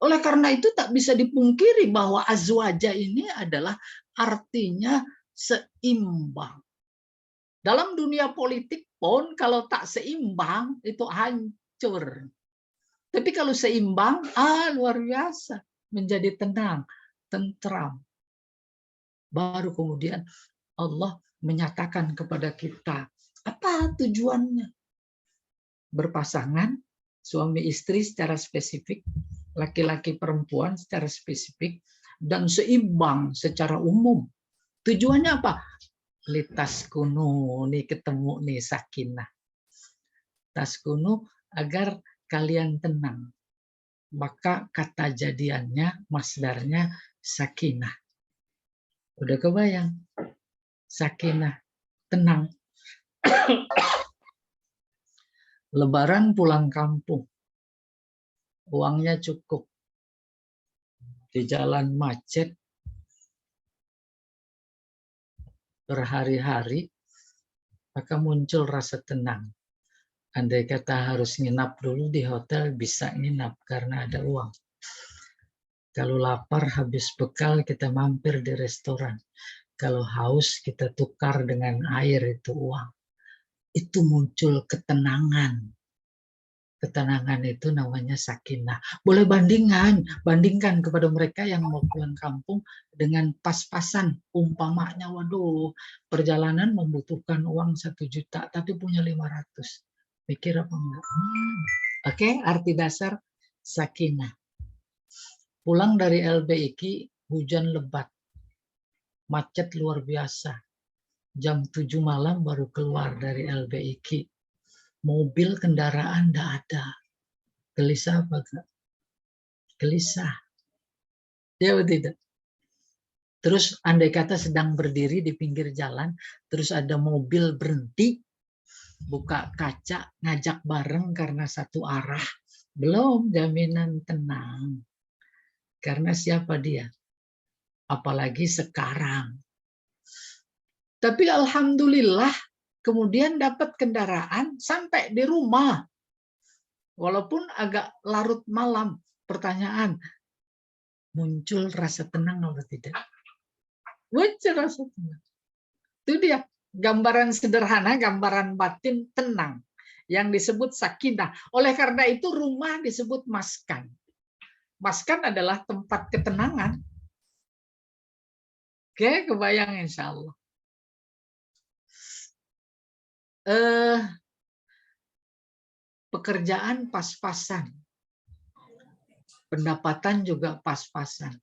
S3: Oleh karena itu tak bisa dipungkiri bahwa azwaja ini adalah artinya seimbang. Dalam dunia politik pun kalau tak seimbang itu hancur. Tapi kalau seimbang, luar biasa. Menjadi tenang, tentram. Baru kemudian Allah menyatakan kepada kita apa tujuannya. Berpasangan, suami istri secara spesifik, laki-laki perempuan secara spesifik, dan seimbang secara umum. Tujuannya apa? Litas kuno, nih ketemu nih sakinah. Tas kuno agar kalian tenang. Maka kata jadiannya, masdarnya sakinah. Udah kebayang? Sakinah, tenang. Lebaran pulang kampung. Uangnya cukup. Di jalan macet berhari-hari, maka muncul rasa tenang. Andai kata harus nginap dulu di hotel, bisa nginap karena ada uang. Kalau lapar, habis bekal, kita mampir di restoran. Kalau haus, kita tukar dengan air, itu uang. Itu muncul ketenangan. Ketenangan itu namanya sakinah. Boleh bandingkan kepada mereka yang mau pulang kampung dengan pas-pasan. Umpamanya, waduh, perjalanan membutuhkan uang 1 juta, tapi punya 500. Mikir apa enggak? Oke, arti dasar sakinah. Pulang dari LBIK, hujan lebat. Macet luar biasa. Jam 7 malam baru keluar dari LBIK. Mobil, kendaraan tidak ada. Gelisah apa enggak? Gelisah. Ya atau tidak? Terus andai kata sedang berdiri di pinggir jalan, terus ada mobil berhenti, buka kaca, ngajak bareng karena satu arah. Belum jaminan tenang. Karena siapa dia? Apalagi sekarang. Tapi alhamdulillah, kemudian dapat kendaraan sampai di rumah. Walaupun agak larut malam. Pertanyaan, muncul rasa tenang atau tidak? Muncul rasa tenang. Itu dia. Gambaran sederhana, gambaran batin tenang. Yang disebut sakinah. Oleh karena itu rumah disebut maskan. Maskan adalah tempat ketenangan. Oke, kebayang insya Allah. Pekerjaan pas-pasan. Pendapatan juga pas-pasan.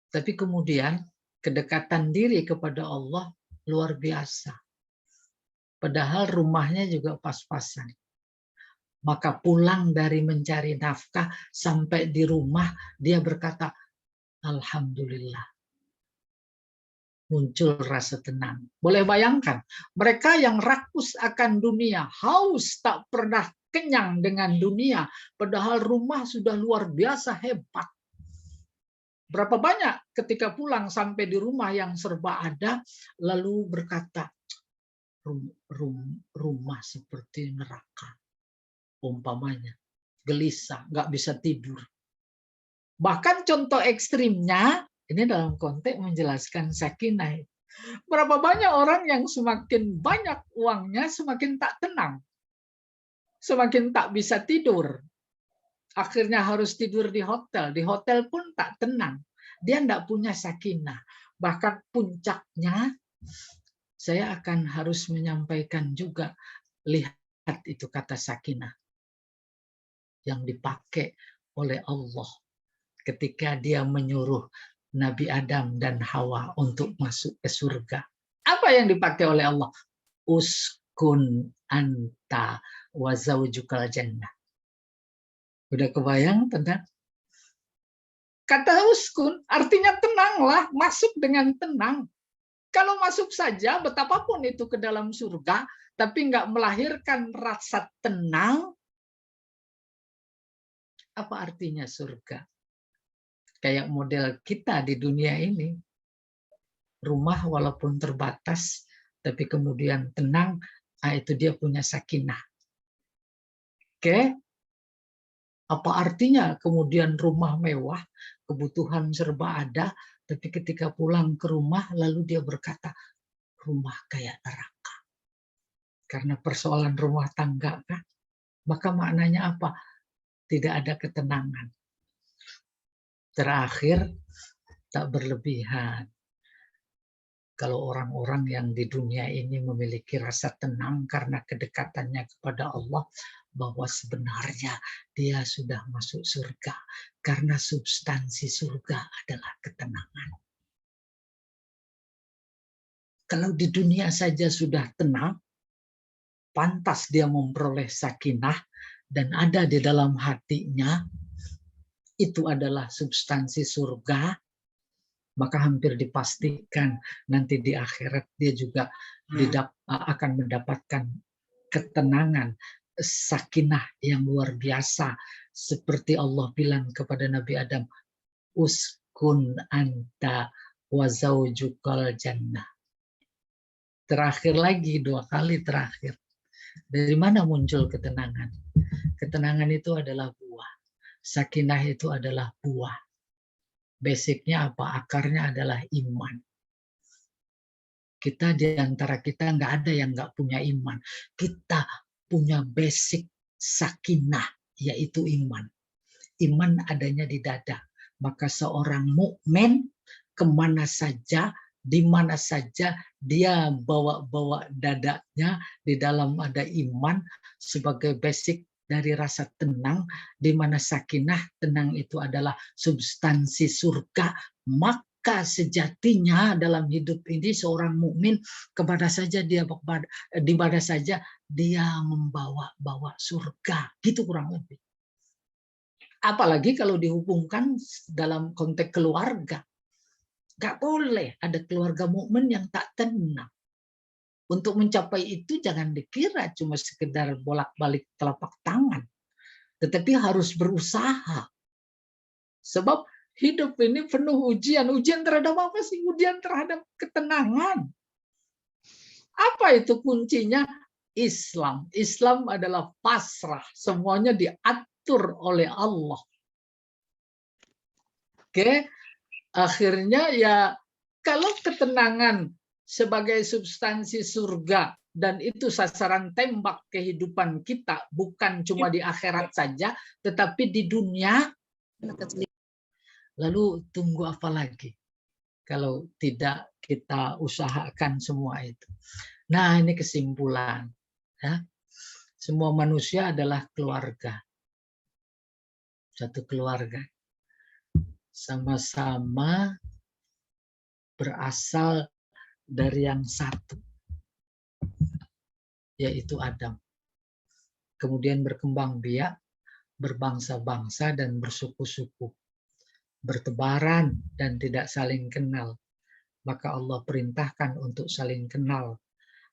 S3: Tapi kemudian kedekatan diri kepada Allah luar biasa. Padahal rumahnya juga pas-pasan. Maka pulang dari mencari nafkah sampai di rumah dia berkata, alhamdulillah. Muncul rasa tenang. Boleh bayangkan, mereka yang rakus akan dunia, haus tak pernah kenyang dengan dunia, padahal rumah sudah luar biasa hebat. Berapa banyak ketika pulang sampai di rumah yang serba ada, lalu berkata, rumah seperti neraka. Umpamanya, gelisah, nggak bisa tidur. Bahkan contoh ekstrimnya, ini dalam konteks menjelaskan sakinah. Berapa banyak orang yang semakin banyak uangnya, semakin tak tenang. Semakin tak bisa tidur. Akhirnya harus tidur di hotel. Di hotel pun tak tenang. Dia tidak punya sakinah. Bahkan puncaknya, saya akan harus menyampaikan juga, lihat itu kata sakinah. Yang dipakai oleh Allah ketika dia menyuruh Nabi Adam dan Hawa untuk masuk ke surga. Apa yang dipakai oleh Allah? Uskun anta wa zaujukal jannah. Udah kebayang tentang? Kata uskun artinya tenanglah, masuk dengan tenang. Kalau masuk saja, betapapun itu ke dalam surga, tapi nggak melahirkan rasa tenang, apa artinya surga? Kayak model kita di dunia ini. Rumah walaupun terbatas, tapi kemudian tenang, itu dia punya sakinah. Oke? Apa artinya kemudian rumah mewah, kebutuhan serba ada, tapi ketika pulang ke rumah, lalu dia berkata, rumah kayak neraka. Karena persoalan rumah tangga, kan? Maka maknanya apa? Tidak ada ketenangan. Terakhir, tak berlebihan. kalau orang-orang yang di dunia ini memiliki rasa tenang karena kedekatannya kepada Allah, bahwa sebenarnya dia sudah masuk surga karena substansi surga adalah ketenangan. Kalau di dunia saja sudah tenang, pantas dia memperoleh sakinah dan ada di dalam hatinya, itu adalah substansi surga, maka hampir dipastikan nanti di akhirat dia juga akan mendapatkan ketenangan, sakinah yang luar biasa. Seperti Allah bilang kepada Nabi Adam, uskun anta wa zaujukal jannah. Terakhir lagi, 2 kali terakhir. Dari mana muncul ketenangan? Ketenangan itu adalah buah. Sakinah itu adalah buah. Basicnya apa? Akarnya adalah iman. Kita di antara kita nggak ada yang nggak punya iman. Kita punya basic sakinah, yaitu iman. Iman adanya di dada. Maka seorang mukmin kemana saja, di mana saja dia bawa dadanya di dalam ada iman sebagai basic dari rasa tenang, di mana sakinah, tenang itu adalah substansi surga. Maka sejatinya dalam hidup ini seorang mukmin kepada saja dia di mana saja dia membawa surga, gitu kurang lebih. Apalagi kalau dihubungkan dalam konteks keluarga. Gak boleh ada keluarga mukmin yang tak tenang. Untuk mencapai itu jangan dikira cuma sekedar bolak-balik telapak tangan. Tetapi harus berusaha. Sebab hidup ini penuh ujian. Ujian terhadap apa sih? Ujian terhadap ketenangan. Apa itu kuncinya? Islam. Islam adalah pasrah. Semuanya diatur oleh Allah. Oke. Akhirnya ya kalau ketenangan sebagai substansi surga dan itu sasaran tembak kehidupan kita, bukan cuma di akhirat saja, tetapi di dunia, lalu tunggu apa lagi kalau tidak kita usahakan semua itu. Nah, ini kesimpulan. Ya. Semua manusia adalah keluarga. Satu keluarga. Sama-sama berasal dari yang satu, yaitu Adam. Kemudian berkembang biak, berbangsa-bangsa dan bersuku-suku, bertebaran dan tidak saling kenal. Maka Allah perintahkan untuk saling kenal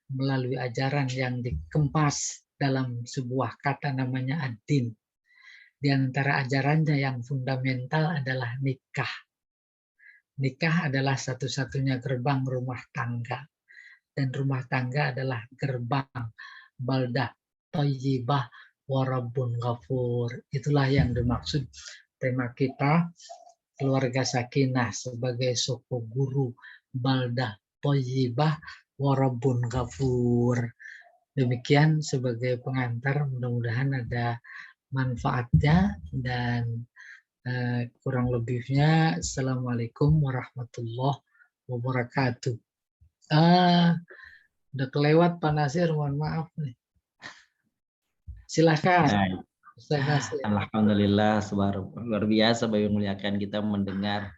S3: melalui ajaran yang dikemas dalam sebuah kata namanya ad-din. Di antara ajarannya yang fundamental adalah nikah. Nikah adalah satu-satunya gerbang rumah tangga. Dan rumah tangga adalah gerbang baldah thayyibah wa rabbun ghafur. Itulah yang dimaksud tema kita, keluarga sakinah sebagai soko guru baldah thayyibah wa rabbun ghafur. Demikian sebagai pengantar, mudah-mudahan ada manfaatnya dan kurang lebihnya assalamualaikum warahmatullahi wabarakatuh. Udah kelewat Pak Nasir, mohon maaf nih. Silakan.
S1: Alhamdulillah, luar biasa Bapak muliakan, kita mendengar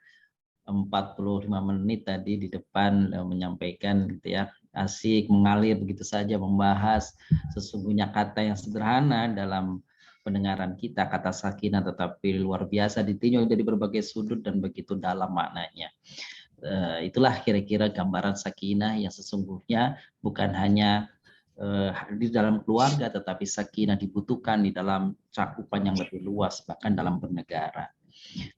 S1: 45 menit tadi di depan menyampaikan gitu ya, asik mengalir begitu saja membahas sesungguhnya kata yang sederhana dalam pendengaran kita, kata sakinah, tetapi luar biasa ditinjau dari berbagai sudut dan begitu dalam maknanya. Itulah kira-kira gambaran sakinah yang sesungguhnya bukan hanya di dalam keluarga, tetapi sakinah dibutuhkan di dalam cakupan yang lebih luas, bahkan dalam bernegara.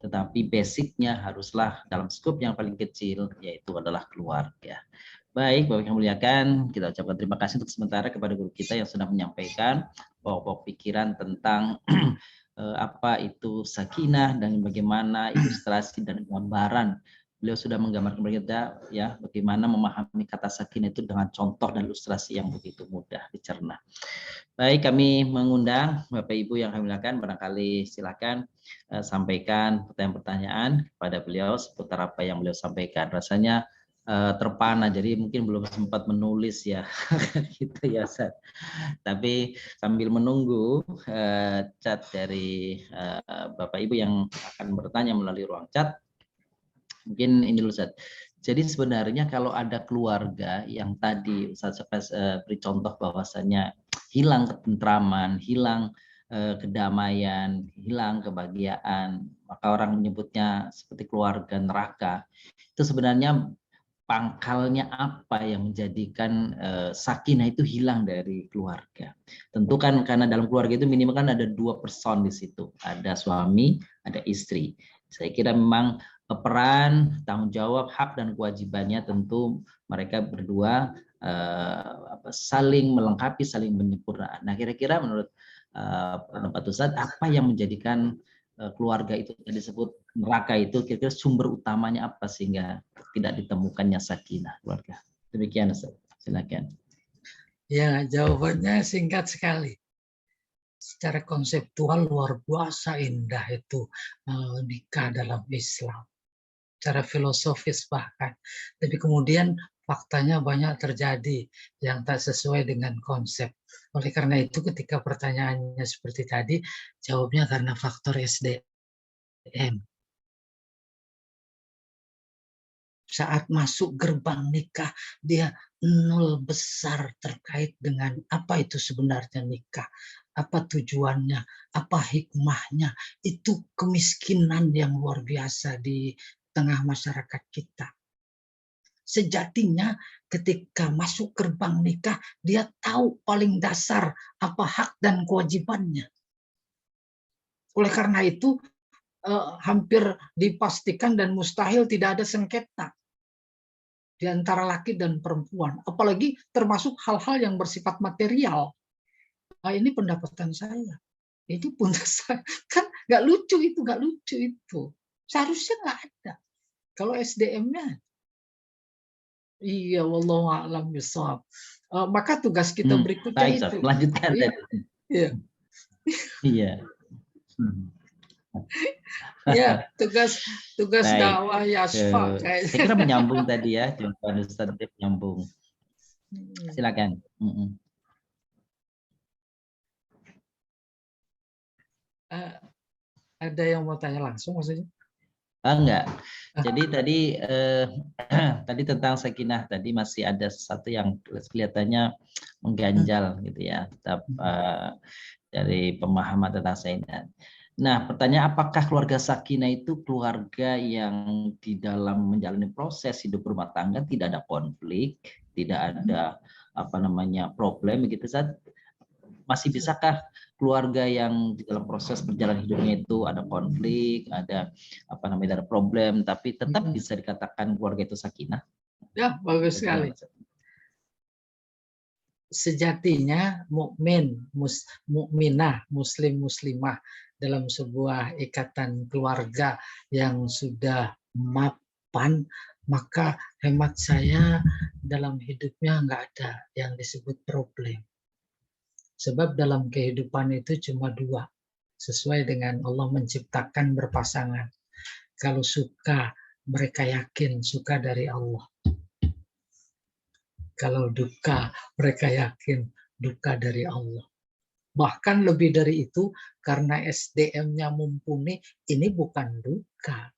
S1: Tetapi basicnya haruslah dalam skop yang paling kecil, yaitu adalah keluarga. Baik, Bapak yang muliakan, kita ucapkan terima kasih untuk sementara kepada guru kita yang sudah menyampaikan pokok pikiran tentang apa itu sakinah dan bagaimana ilustrasi dan gambaran. Beliau sudah menggambarkan kita ya bagaimana memahami kata sakinah itu dengan contoh dan ilustrasi yang begitu mudah dicerna. Baik, kami mengundang Bapak Ibu yang kami muliakan, barangkali silakan sampaikan pertanyaan-pertanyaan kepada beliau seputar apa yang beliau sampaikan. Rasanya terpana, jadi mungkin belum sempat menulis ya, gitu ya Ustaz. Tapi sambil menunggu chat dari Bapak Ibu yang akan bertanya melalui ruang chat, mungkin ini dulu Ustaz. Jadi sebenarnya kalau ada keluarga yang tadi Ustaz beri contoh bahwasannya hilang ketentraman, hilang kedamaian, hilang kebahagiaan, maka orang menyebutnya seperti keluarga neraka. Itu sebenarnya pangkalnya apa yang menjadikan sakinah itu hilang dari keluarga. Tentu kan karena dalam keluarga itu minimal kan ada 2 person di situ, ada suami, ada istri. Saya kira memang peran, tanggung jawab, hak dan kewajibannya tentu mereka berdua saling melengkapi, saling menyempurnakan. Nah, kira-kira menurut pendapat Ustadz, apa yang menjadikan keluarga itu disebut neraka itu, kira-kira sumber utamanya apa sehingga tidak ditemukannya sakinah keluarga? Demikian Ustaz. Silakan.
S3: Ya, jawabannya singkat sekali. Secara konseptual luar biasa indah itu nikah dalam Islam. Secara filosofis bahkan. Tapi kemudian faktanya banyak terjadi yang tak sesuai dengan konsep. Oleh karena itu ketika pertanyaannya seperti tadi, jawabnya karena faktor SDM. Saat masuk gerbang nikah, dia nol besar terkait dengan apa itu sebenarnya nikah, apa tujuannya, apa hikmahnya. Itu kemiskinan yang luar biasa di tengah masyarakat kita. Sejatinya ketika masuk gerbang nikah, dia tahu paling dasar apa hak dan kewajibannya. Oleh karena itu, hampir dipastikan dan mustahil tidak ada sengketa di antara laki dan perempuan, apalagi termasuk hal-hal yang bersifat material. Nah, ini pendapatan saya. Ini pun saya kan nggak lucu itu. Seharusnya nggak ada. Kalau SDM-nya, iya, wallahu a'lam bishawab. Maka tugas kita berikutnya
S1: Baik,
S3: itu.
S1: melanjutkan
S3: Iya,
S1: tadi.
S3: iya.
S1: Iya.
S3: Ya, tugas
S1: Baik.
S3: dakwah Yasfa
S1: Saya kira menyambung tadi ya, jawaban Ustaz menyambung. Silakan.
S3: Ada yang mau tanya langsung maksudnya?
S1: Enggak. Jadi tadi tadi tentang sakinah tadi masih ada sesuatu yang kelihatannya mengganjal gitu ya, tetap dari pemahaman tentang sakinah. Nah, pertanyaan apakah keluarga sakinah itu keluarga yang di dalam menjalani proses hidup rumah tangga tidak ada konflik, tidak ada problem begitu Ustaz? Masih bisakah keluarga yang di dalam proses berjalan hidupnya itu ada konflik, ada ada problem, tapi tetap bisa dikatakan keluarga itu sakinah?
S3: Ya, bagus sekali. Sejatinya mukminah, muslim muslimah dalam sebuah ikatan keluarga yang sudah mapan, maka hemat saya dalam hidupnya nggak ada yang disebut problem. Sebab dalam kehidupan itu cuma 2, sesuai dengan Allah menciptakan berpasangan. Kalau suka, mereka yakin suka dari Allah. Kalau duka, mereka yakin duka dari Allah. Bahkan lebih dari itu, karena SDM-nya mumpuni, ini bukan duka.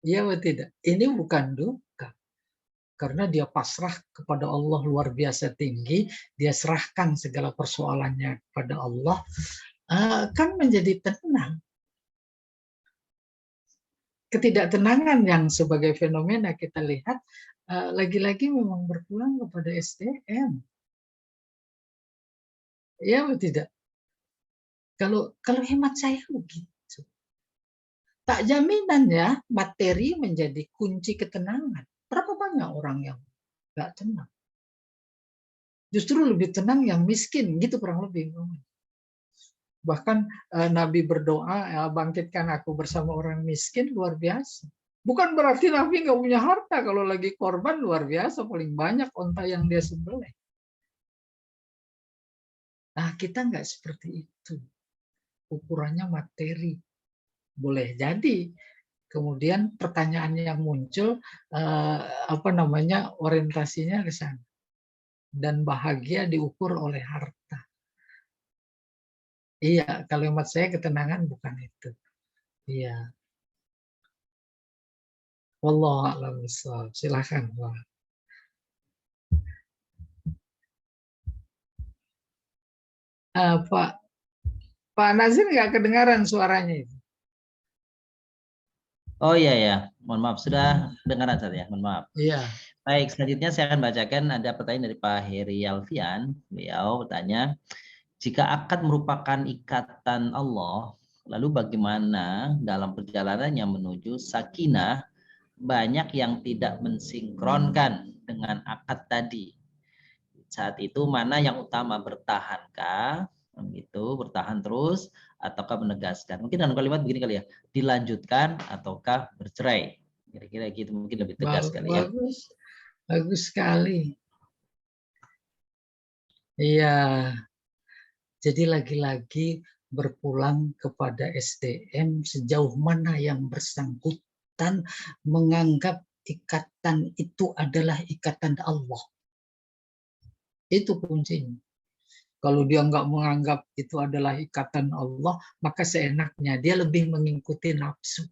S3: Iya atau tidak? Ini bukan duka. Karena dia pasrah kepada Allah luar biasa tinggi, dia serahkan segala persoalannya kepada Allah, kan menjadi tenang. Ketidaktenangan yang sebagai fenomena kita lihat, lagi-lagi memang berpulang kepada SDM. Ya atau tidak? Kalau hemat saya begitu. Tak jaminan ya materi menjadi kunci ketenangan. Berapa banyak orang yang nggak tenang? Justru lebih tenang yang miskin, gitu kurang lebih. Bahkan Nabi berdoa, bangkitkan aku bersama orang miskin, luar biasa. Bukan berarti Nabi nggak punya harta, kalau lagi korban luar biasa, paling banyak onta yang dia sembelih. Nah, kita nggak seperti itu. Ukurannya materi. Boleh jadi Kemudian pertanyaan yang muncul apa namanya orientasinya ke sana. Dan bahagia diukur oleh harta. Iya, kalimat saya ketenangan bukan itu. Iya. Wallahu a'lam bishawab. Silakan, Pak. Pak Nazir nggak kedengaran suaranya itu.
S1: Oh iya ya, mohon maaf sudah dengaran saya, mohon maaf.
S3: Iya.
S1: Baik, selanjutnya saya akan bacakan ada pertanyaan dari Pak Heri Alfian. Beliau bertanya, jika akad merupakan ikatan Allah, lalu bagaimana dalam perjalanannya menuju sakinah banyak yang tidak mensinkronkan dengan akad tadi. Saat itu mana yang utama, bertahankah? Gitu, bertahan terus ataukah menegaskan? Mungkin dalam kalimat begini kali ya, dilanjutkan ataukah bercerai? Kira-kira gitu, mungkin lebih tegas kali ya.
S3: Bagus, bagus sekali. Iya, jadi lagi-lagi berpulang kepada SDM sejauh mana yang bersangkutan menganggap ikatan itu adalah ikatan Allah. Itu kuncinya. Kalau dia nggak menganggap itu adalah ikatan Allah, maka seenaknya dia lebih mengikuti nafsu,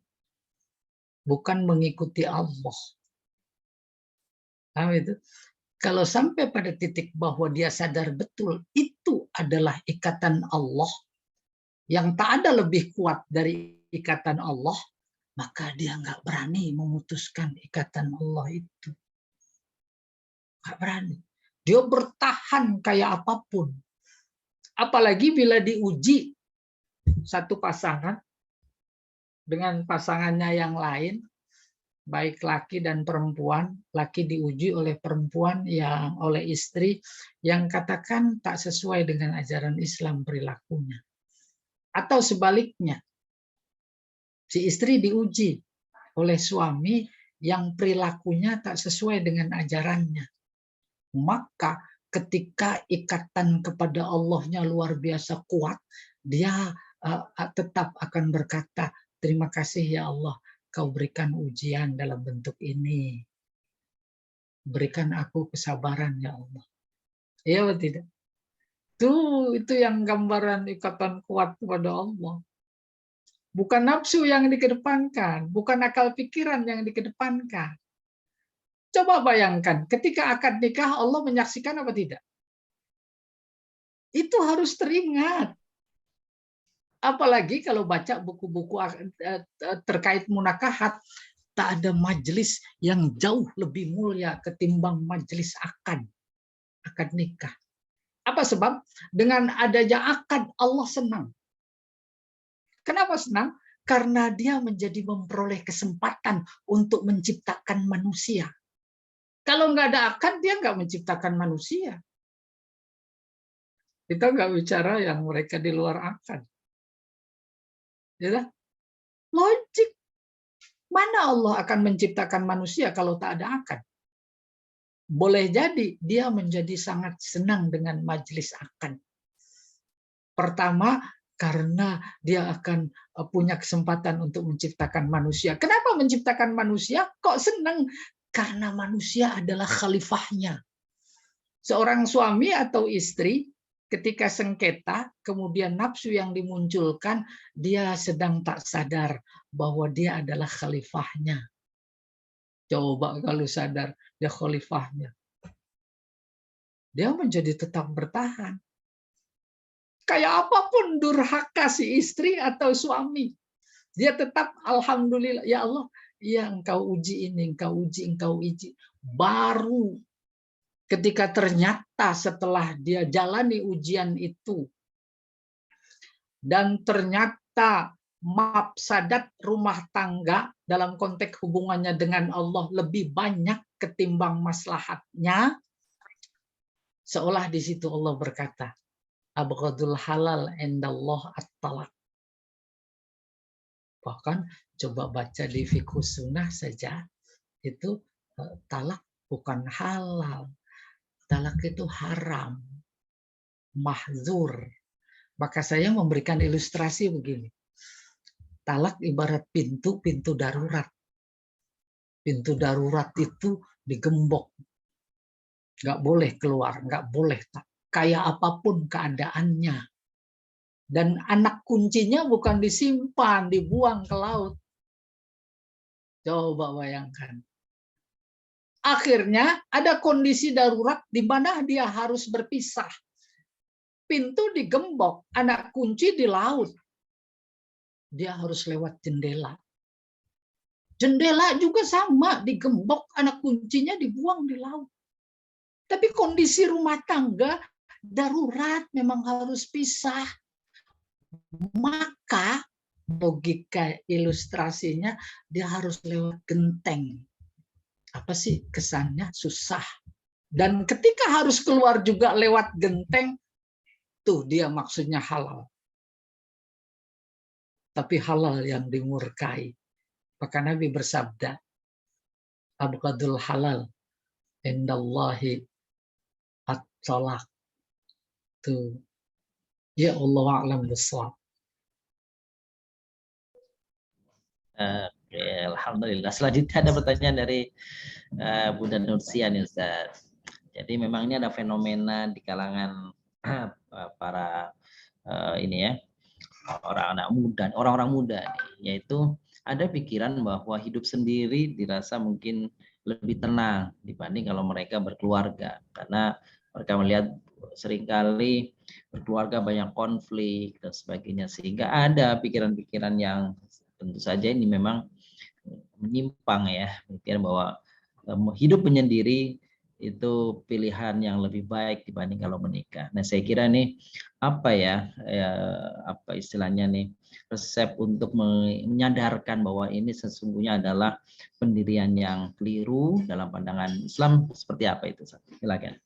S3: bukan mengikuti Allah. Nah, itu. Kalau sampai pada titik bahwa dia sadar betul itu adalah ikatan Allah, yang tak ada lebih kuat dari ikatan Allah, maka dia nggak berani memutuskan ikatan Allah itu. Nggak berani. Dia bertahan kayak apapun. Apalagi bila diuji satu pasangan dengan pasangannya yang lain, baik laki dan perempuan, laki diuji oleh perempuan yang oleh istri yang katakan tak sesuai dengan ajaran Islam perilakunya. Atau sebaliknya, si istri diuji oleh suami yang perilakunya tak sesuai dengan ajarannya. Maka ketika ikatan kepada Allahnya luar biasa kuat, dia tetap akan berkata, terima kasih ya Allah, Kau berikan ujian dalam bentuk ini. Berikan aku kesabaran ya Allah. Iya atau tidak? Itu yang gambaran ikatan kuat kepada Allah. Bukan nafsu yang dikedepankan, bukan akal pikiran yang dikedepankan. Coba bayangkan, ketika akad nikah Allah menyaksikan apa tidak? Itu harus teringat. Apalagi kalau baca buku-buku terkait munakahat, tak ada majelis yang jauh lebih mulia ketimbang majelis akad nikah. Apa sebab? Dengan adanya akad Allah senang. Kenapa senang? Karena dia menjadi memperoleh kesempatan untuk menciptakan manusia. Kalau nggak ada akad, dia nggak menciptakan manusia. Kita nggak bicara yang mereka di luar akad. Ya, logik. Mana Allah akan menciptakan manusia kalau tak ada akad? Boleh jadi dia menjadi sangat senang dengan majelis akad. Pertama, karena dia akan punya kesempatan untuk menciptakan manusia. Kenapa menciptakan manusia? Kok senang? Karena manusia adalah khalifahnya. Seorang suami atau istri ketika sengketa, kemudian nafsu yang dimunculkan, dia sedang tak sadar bahwa dia adalah khalifahnya. Coba kalau sadar, dia khalifahnya. Dia menjadi tetap bertahan. Kayak apapun durhaka si istri atau suami, dia tetap alhamdulillah, ya Allah, ya engkau uji ini, engkau uji. Baru ketika ternyata setelah dia jalani ujian itu, dan ternyata mafsadat rumah tangga dalam konteks hubungannya dengan Allah lebih banyak ketimbang maslahatnya, seolah di situ Allah berkata, abghadul halal indallah at-talaq. Bahkan coba baca di fikih sunnah saja, itu talak bukan halal. Talak itu haram, mahzur. Maka saya memberikan ilustrasi begini. Talak ibarat pintu darurat. Pintu darurat itu digembok. Nggak boleh keluar, nggak boleh. Kayak apapun keadaannya. Dan anak kuncinya bukan disimpan, dibuang ke laut. Coba bayangkan. Akhirnya ada kondisi darurat di mana dia harus berpisah. Pintu digembok, anak kunci di laut. Dia harus lewat jendela. Jendela juga sama, digembok, anak kuncinya dibuang di laut. Tapi kondisi rumah tangga darurat, memang harus pisah. Maka logika ilustrasinya dia harus lewat genteng. Apa sih kesannya? Susah. Dan ketika harus keluar juga lewat genteng, tuh dia maksudnya halal. Tapi halal yang dimurkai. Maka Nabi bersabda, abghadul halal indallahi at-talaq. Tuh. Ya Allah a'lam bishawab.
S1: Oke, alhamdulillah. Selanjutnya ada pertanyaan dari Bunda Nursian, Ustaz. Jadi memang ini ada fenomena di kalangan para ini ya, orang-orang muda nih, yaitu ada pikiran bahwa hidup sendiri dirasa mungkin lebih tenang dibanding kalau mereka berkeluarga, karena mereka melihat seringkali berkeluarga banyak konflik dan sebagainya, sehingga ada pikiran-pikiran yang tentu saja ini memang menyimpang ya, pikiran bahwa hidup menyendiri itu pilihan yang lebih baik dibanding kalau menikah. Nah, saya kira nih apa apa istilahnya nih, resep untuk menyadarkan bahwa ini sesungguhnya adalah pendirian yang keliru dalam pandangan Islam, seperti apa itu? Silakan.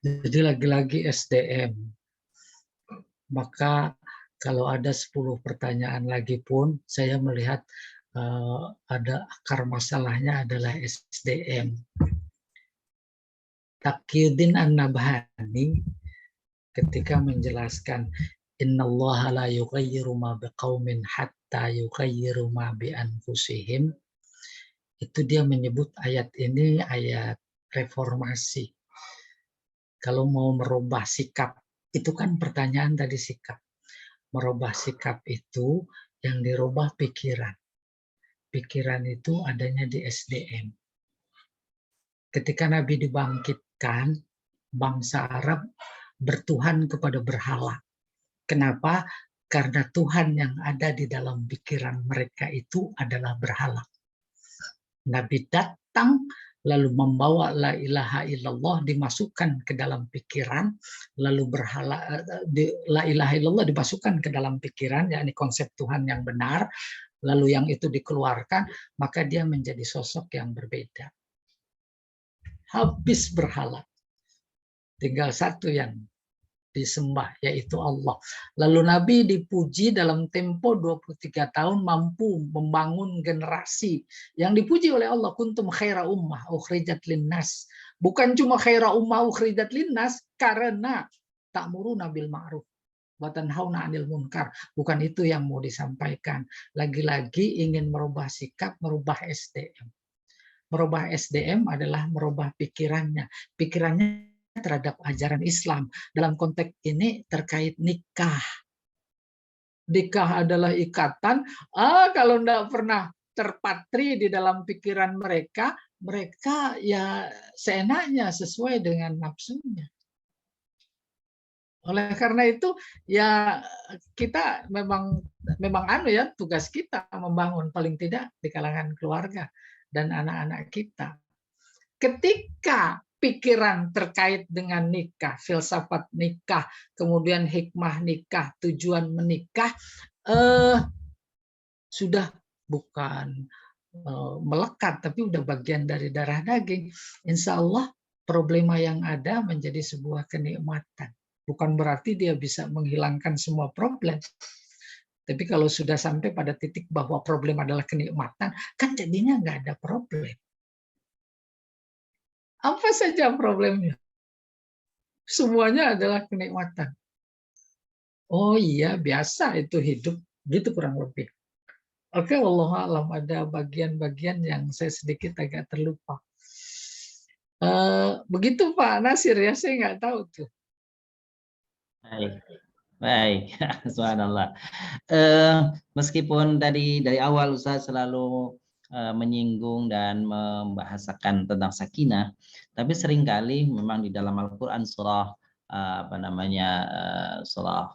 S3: Jadi lagi-lagi SDM. Maka kalau ada 10 pertanyaan lagi pun, saya melihat ada akar masalahnya adalah SDM. Taqiyuddin An-Nabhani ketika menjelaskan innallaha la yughayyiru ma biqaumin hatta yughayyiru ma bi anfusihim, itu dia menyebut ayat ini ayat reformasi. Kalau mau merubah sikap, itu kan pertanyaan tadi sikap. Merubah sikap itu yang dirubah pikiran. Pikiran itu adanya di SDM. Ketika Nabi dibangkitkan, bangsa Arab bertuhan kepada berhala. Kenapa? Karena Tuhan yang ada di dalam pikiran mereka itu adalah berhala. Nabi datang lalu membawa la ilaha illallah dimasukkan ke dalam pikiran, lalu berhala la ilaha illallah dimasukkan ke dalam pikiran, yakni konsep Tuhan yang benar, lalu yang itu dikeluarkan, maka dia menjadi sosok yang berbeda. Habis berhala, tinggal satu yang disembah, yaitu Allah. Lalu Nabi dipuji dalam tempo 23 tahun mampu membangun generasi yang dipuji oleh Allah. Kuntum khaira ummah ukhrijat linnas. Bukan cuma khaira ummah ukhrijat linnas karena ta'muruna bil ma'ruf wa tanhauna 'anil munkar. Bukan itu yang mau disampaikan. Lagi-lagi ingin merubah sikap, merubah SDM. Merubah SDM adalah merubah pikirannya. Pikirannya terhadap ajaran Islam. Dalam konteks ini terkait nikah. Nikah adalah ikatan. Kalau tidak pernah terpatri di dalam pikiran mereka, mereka ya seenaknya sesuai dengan nafsunya. Oleh karena itu ya kita memang tugas kita membangun paling tidak di kalangan keluarga dan anak-anak kita. Ketika pikiran terkait dengan nikah, filsafat nikah, kemudian hikmah nikah, tujuan menikah, sudah bukan melekat, tapi udah bagian dari darah daging. Insya Allah problema yang ada menjadi sebuah kenikmatan. Bukan berarti dia bisa menghilangkan semua problem. Tapi kalau sudah sampai pada titik bahwa problem adalah kenikmatan, kan jadinya nggak ada problem. Apa saja problemnya? Semuanya adalah kenikmatan. Oh iya, biasa itu hidup gitu kurang lebih. Oke, wallahu alam, ada bagian-bagian yang saya sedikit agak terlupa. Begitu Pak Nasir ya, saya nggak tahu tuh.
S1: Baik, baik. Subhanallah. Meskipun dari awal Ustaz selalu menyinggung dan membahasakan tentang sakinah, tapi seringkali memang di dalam Al-Qur'an surah surah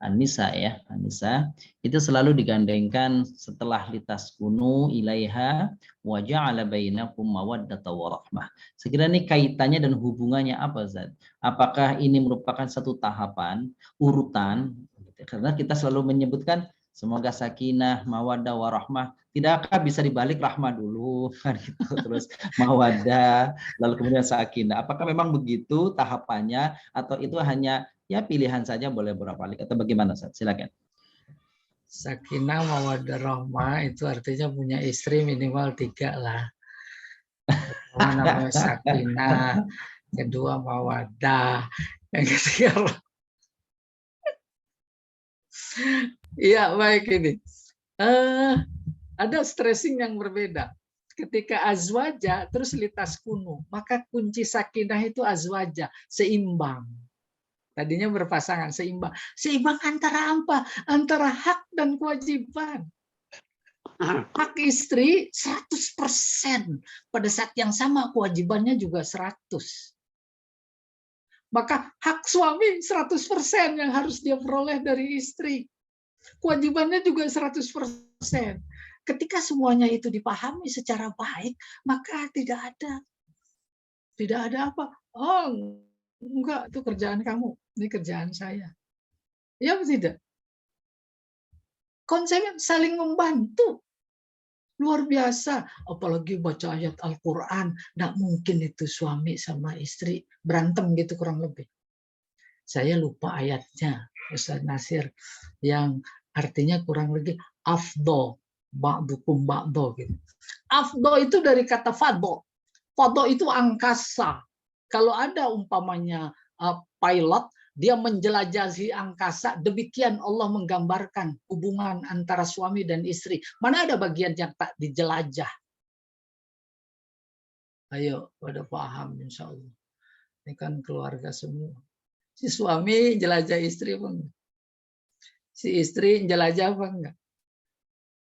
S1: An-Nisa ya, An-Nisa itu selalu digandengkan setelah litaskunu ilaiha wa ja'ala bainakum mawaddata wa rahmah. Sekiranya ini kaitannya dan hubungannya apa Ustaz? Apakah ini merupakan satu tahapan, urutan? Karena kita selalu menyebutkan semoga sakinah, mawaddah, warahmah. Tidakkah bisa dibalik rahmah dulu kan gitu, terus mawaddah, lalu kemudian sakinah. Apakah memang begitu tahapannya atau itu hanya ya pilihan saja boleh bolak-balik atau bagaimana Ustaz? Silakan.
S3: Sakinah mawaddah rahmah itu artinya punya istri minimal 3 lah. Pertama namanya sakinah, kedua mawaddah, yang ketiga iya baik ini. Ada stressing yang berbeda. Ketika azwaja terus litas kuno, maka kunci sakinah itu azwaja, seimbang. Tadinya berpasangan, seimbang. Seimbang antara apa? Antara hak dan kewajiban. Hak istri 100%. Pada saat yang sama kewajibannya juga 100%. Maka hak suami 100% yang harus dia peroleh dari istri. Kewajibannya juga 100%. Ketika semuanya itu dipahami secara baik, maka tidak ada apa. Oh, enggak, itu kerjaan kamu, ini kerjaan saya. Ya tidak. Konsep saling membantu. Luar biasa, apalagi baca ayat Al-Quran, nggak mungkin itu suami sama istri berantem gitu kurang lebih. Saya lupa ayatnya, Ustaz Nasir, yang artinya kurang lebih afdo, ba'dukum ba'do gitu. Afdo itu dari kata fado. Fado itu angkasa. Kalau ada umpamanya pilot, dia menjelajahi angkasa, demikian Allah menggambarkan hubungan antara suami dan istri. Mana ada bagian yang tak dijelajah? Ayo, pada paham insya Allah. Ini kan keluarga semua. Si suami jelajah istri apa enggak? Si istri jelajah apa enggak?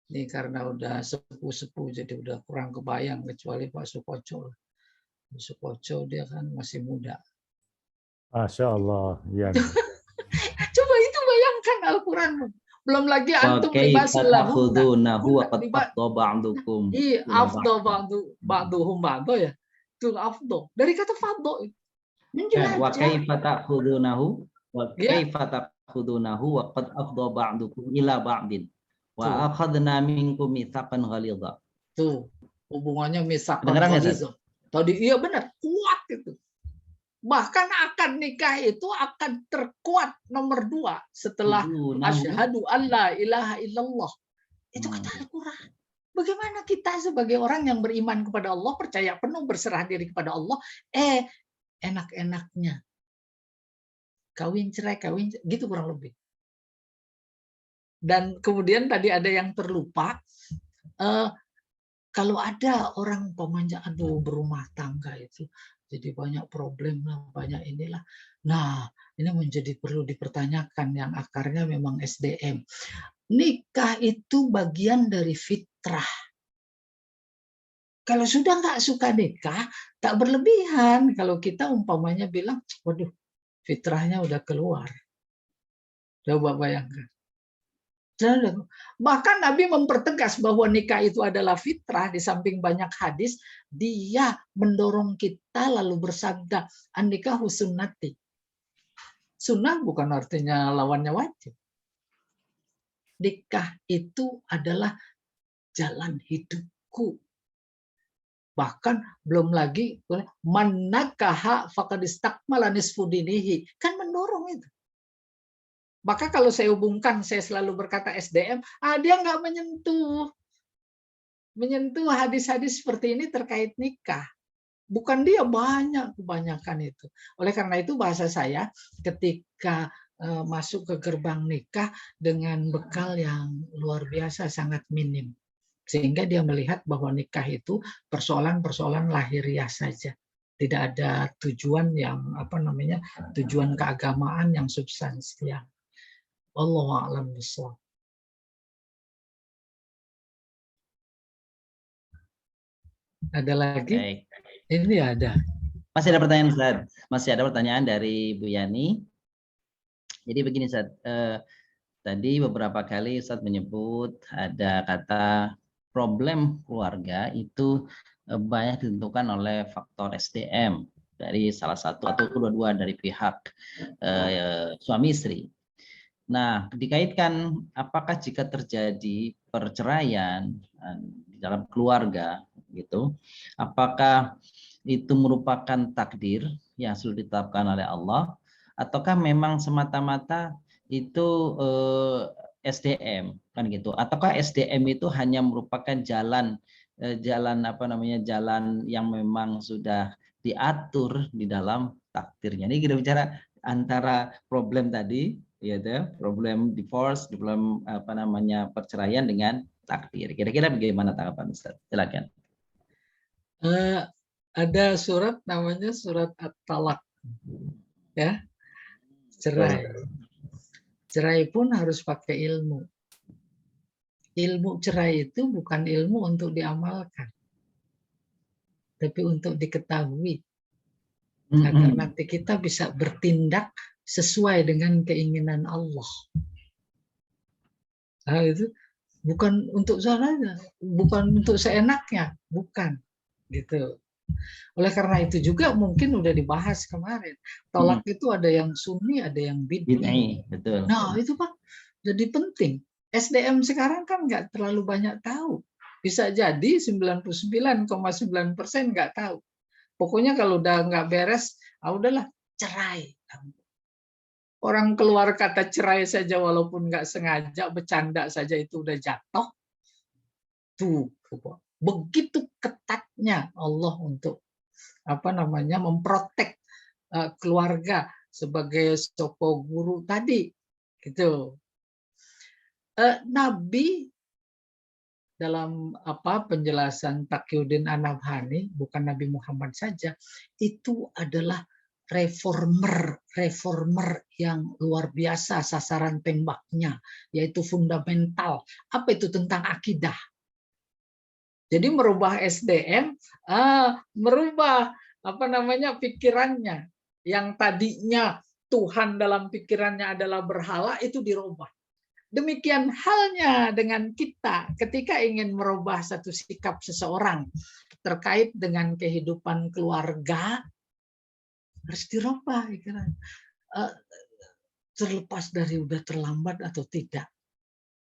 S3: Ini karena udah sepuh-sepuh jadi udah kurang kebayang, kecuali Pak Sukoco. Pak Sukoco dia kan masih muda.
S5: Masya Allah. Ya.
S3: Coba itu bayangkan Al-Quran. Belum lagi antum
S1: libasul
S3: ba'duhum ya. Itu afdo. Dari kata faddo.
S1: Wa kaifa ta'khudunahu wa kaifa ta'khudunahu wa qad afdha ba'dukum ila ba'din wa akhadna minkum mitsaqan ghalidha.
S3: Tuh, hubungannya mitsaqan ghalidha. Tadi iya benar, kuat itu. Bahkan akad nikah itu akan terkuat nomor 2 setelah asyhadu alla ilaha illallah. Itu kata Al-Quran. Bagaimana kita sebagai orang yang beriman kepada Allah, percaya penuh, berserah diri kepada Allah, enak-enaknya kawin cerai gitu kurang lebih. Dan kemudian tadi ada yang terlupa, kalau ada orang umpamanya berumah tangga itu jadi banyak problem lah, banyak inilah. Nah, ini menjadi perlu dipertanyakan yang akarnya memang SDM. Nikah itu bagian dari fitrah. Kalau sudah nggak suka nikah, tak berlebihan. Kalau kita umpamanya bilang, waduh, fitrahnya udah keluar. Coba bayangkan. Bahkan Nabi mempertegas bahwa nikah itu adalah fitrah. Di samping banyak hadis, dia mendorong kita lalu bersabda, an-nikahu sunnati. Sunnah bukan artinya lawannya wajib. Nikah itu adalah jalan hidupku. Bahkan belum lagi man nakaha faqad istakmala nisfu dinihi, kan mendorong itu. Maka kalau saya hubungkan, saya selalu berkata SDM, dia nggak menyentuh hadis-hadis seperti ini terkait nikah. Bukan dia, banyak kebanyakan itu. Oleh karena itu bahasa saya ketika masuk ke gerbang nikah dengan bekal yang luar biasa, sangat minim. Sehingga dia melihat bahwa nikah itu persoalan-persoalan lahiriah saja. Tidak ada tujuan yang tujuan keagamaan yang substansial. Wallahu a'lam bishawab. Ada lagi?
S1: Baik.
S3: Ini ada.
S1: Masih ada pertanyaan, Ustaz. Masih ada pertanyaan dari Bu Yani. Jadi begini, Ustaz. Tadi beberapa kali Ustaz menyebut ada kata problem keluarga itu banyak ditentukan oleh faktor SDM dari salah satu atau kedua-dua dari pihak suami istri. Nah, dikaitkan apakah jika terjadi perceraian di dalam keluarga gitu, apakah itu merupakan takdir yang sudah ditetapkan oleh Allah, ataukah memang semata-mata itu SDM kan gitu, ataukah SDM itu hanya merupakan jalan jalan yang memang sudah diatur di dalam takdirnya. Ini kita bicara antara problem tadi, yaitu problem divorce, problem perceraian dengan takdir. Kira-kira bagaimana tanggapan Ustaz? Silakan.
S3: Ada surat namanya surat At-Talaq, ya, cerai. Cerai pun harus pakai ilmu. Ilmu cerai itu bukan ilmu untuk diamalkan, tapi untuk diketahui. Agar nanti kita bisa bertindak sesuai dengan keinginan Allah. Nah, itu bukan untuk salahnya, bukan untuk seenaknya, bukan gitu. Oleh karena itu juga mungkin udah dibahas kemarin. Tolak itu ada yang sunni, ada yang bid'i.
S1: Betul.
S3: Nah, itu Pak jadi penting. SDM sekarang kan nggak terlalu banyak tahu. Bisa jadi 99,9% nggak tahu. Pokoknya kalau udah nggak beres, udahlah cerai. Orang keluar kata cerai saja walaupun nggak sengaja, bercanda saja itu udah jatuh. Tuh, begitu ketatnya Allah untuk memprotek keluarga sebagai soko guru tadi, gitu. Nabi dalam penjelasan Taqiyuddin An-Nabhani, bukan Nabi Muhammad saja, itu adalah reformer yang luar biasa sasaran tembaknya, yaitu fundamental. Apa itu? Tentang akidah. Jadi merubah SDM, merubah pikirannya. Yang tadinya Tuhan dalam pikirannya adalah berhala, itu dirubah. Demikian halnya dengan kita ketika ingin merubah satu sikap seseorang terkait dengan kehidupan keluarga, harus dirubah pikiran. Terlepas dari udah terlambat atau tidak.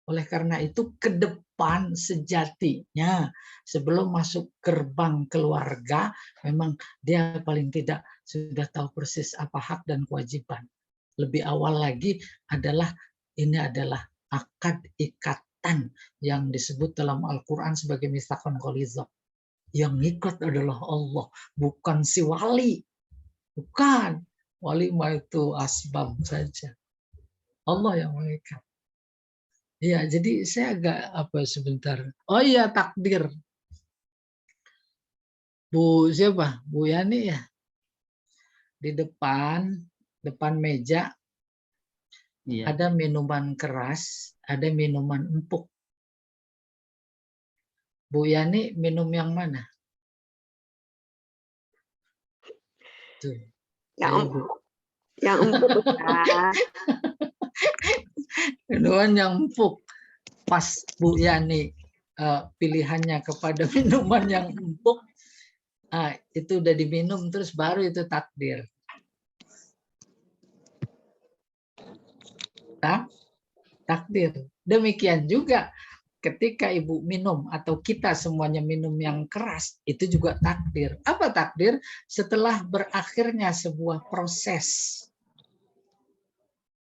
S3: Oleh karena itu ke depan sejatinya sebelum masuk gerbang keluarga, memang dia paling tidak sudah tahu persis apa hak dan kewajiban. Lebih awal lagi adalah ini adalah akad ikatan yang disebut dalam Al-Quran sebagai mitsaqun ghalidha. Yang ikat adalah Allah, bukan si wali. Bukan. Wali mah itu asbab saja. Allah yang mengikat. Ya, jadi saya agak sebentar. Oh iya, takdir. Bu siapa? Bu Yani ya. Di depan meja ada minuman keras, ada minuman empuk. Bu Yani minum yang mana? Tuh.
S2: Yang empuk.
S3: Minuman yang empuk. Pas Bu Yani pilihannya kepada minuman yang empuk, itu udah diminum terus baru itu takdir. Takdir. Demikian juga ketika ibu minum atau kita semuanya minum yang keras, itu juga takdir. Apa takdir? Setelah berakhirnya sebuah proses,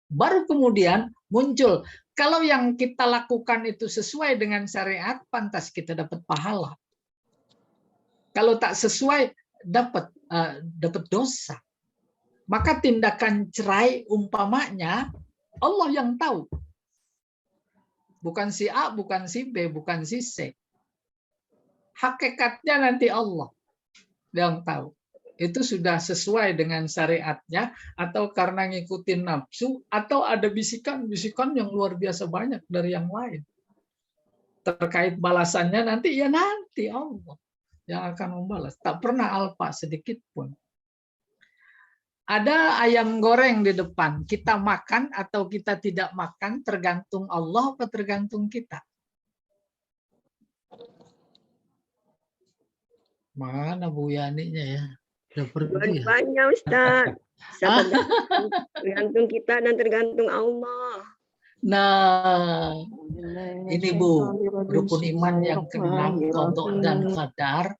S3: baru kemudian muncul. Kalau yang kita lakukan itu sesuai dengan syariat, pantas kita dapat pahala. Kalau tak sesuai, dapat dosa. Maka tindakan cerai umpamanya Allah yang tahu. Bukan si A, bukan si B, bukan si C. Hakikatnya nanti Allah yang tahu. Itu sudah sesuai dengan syariatnya, atau karena ngikutin nafsu, atau ada bisikan-bisikan yang luar biasa banyak dari yang lain. Terkait balasannya nanti, ya nanti Allah yang akan membalas. Tak pernah alpa sedikit pun. Ada ayam goreng di depan, kita makan atau kita tidak makan tergantung Allah atau tergantung kita? Mana Bu Yani-nya ya? Udah pergi ya?
S2: Dua-duanya Ustaz. Tergantung kita dan tergantung Allah.
S3: Nah, ini Bu, rukun iman yang ke-6, qada dan qadar.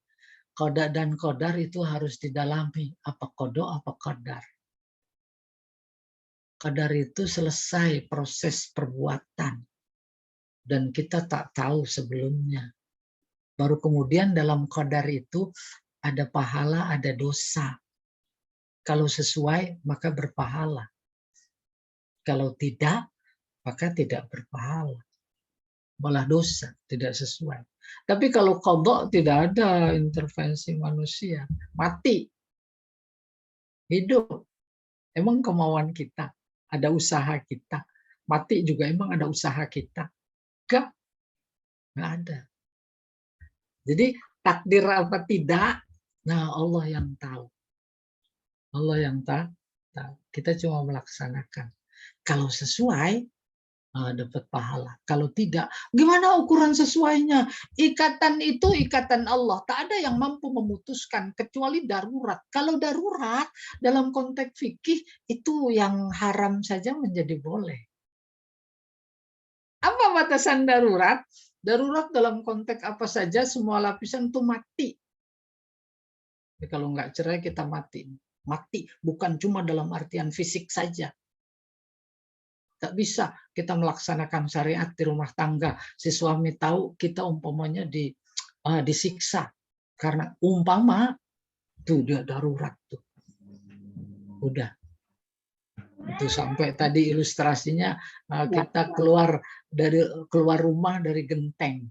S3: Qada dan qadar itu harus didalami. Apa qada, apa qadar. Qadar itu selesai proses perbuatan. Dan kita tak tahu sebelumnya. Baru kemudian dalam qadar itu ada pahala, ada dosa. Kalau sesuai, maka berpahala. Kalau tidak, maka tidak berpahala. Malah dosa, tidak sesuai. Tapi kalau qada tidak ada intervensi manusia. Mati. Hidup. Emang kemauan kita. Ada usaha kita. Mati juga emang ada usaha kita. Enggak ada. Jadi takdir apa tidak, nah Allah yang tahu. Allah yang tahu. Kita cuma melaksanakan. Kalau sesuai, dapat pahala. Kalau tidak, gimana ukuran sesuainya? Ikatan itu ikatan Allah. Tak ada yang mampu memutuskan kecuali darurat. Kalau darurat dalam konteks fikih itu yang haram saja menjadi boleh. Apa batasan darurat? Darurat dalam konteks apa saja semua lapisan itu mati. Jadi kalau nggak cerai kita mati. Mati bukan cuma dalam artian fisik saja. Tak bisa kita melaksanakan syariat di rumah tangga. Si suami tahu kita umpamanya disiksa. Karena umpama tuh dia darurat tuh. Udah. Itu sampai tadi ilustrasinya kita keluar rumah dari genteng.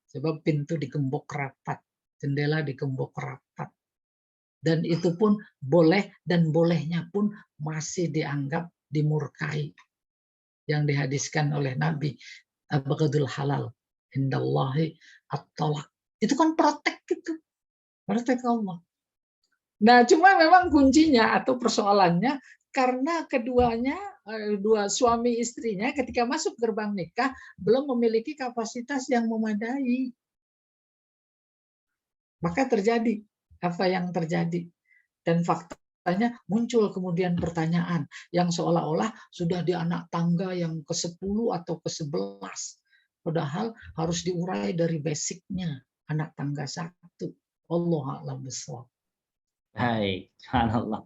S3: Sebab pintu digembok rapat. Jendela digembok rapat. Dan itu pun boleh dan bolehnya pun masih dianggap dimurkai. Yang dihadiskan oleh Nabi, abghadul halal indallahi at-talaq. Itu kan praktek gitu. Praktek Allah. Nah, cuma memang kuncinya atau persoalannya karena keduanya, dua suami istrinya ketika masuk gerbang nikah belum memiliki kapasitas yang memadai. Maka terjadi apa yang terjadi. Dan faktanya muncul kemudian pertanyaan yang seolah-olah sudah di anak tangga yang ke-10 atau ke-11. Padahal harus diurai dari basicnya anak tangga 1. Allah a'lam bishawab.
S1: Hai, subhanallah.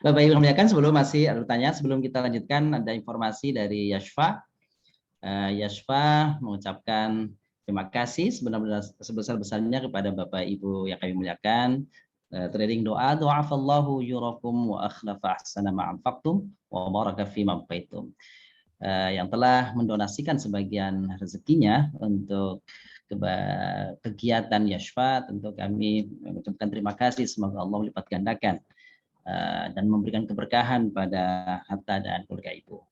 S1: Bapak Ibu muliakan, sebelum masih ada pertanyaan, sebelum kita lanjutkan ada informasi dari Yashfa. Yashfa mengucapkan terima kasih sebesar-besarnya kepada Bapak Ibu yang kami muliakan. Trading doa, do'afallahu yurakum wa akhlafa ahsana ma'anfaqtum wa baraka fi mabqaitum. Yang telah mendonasikan sebagian rezekinya untuk kegiatan Yashfa, tentu kami mengucapkan terima kasih, semoga Allah melipat gandakan dan memberikan keberkahan pada harta dan keluarga Ibu.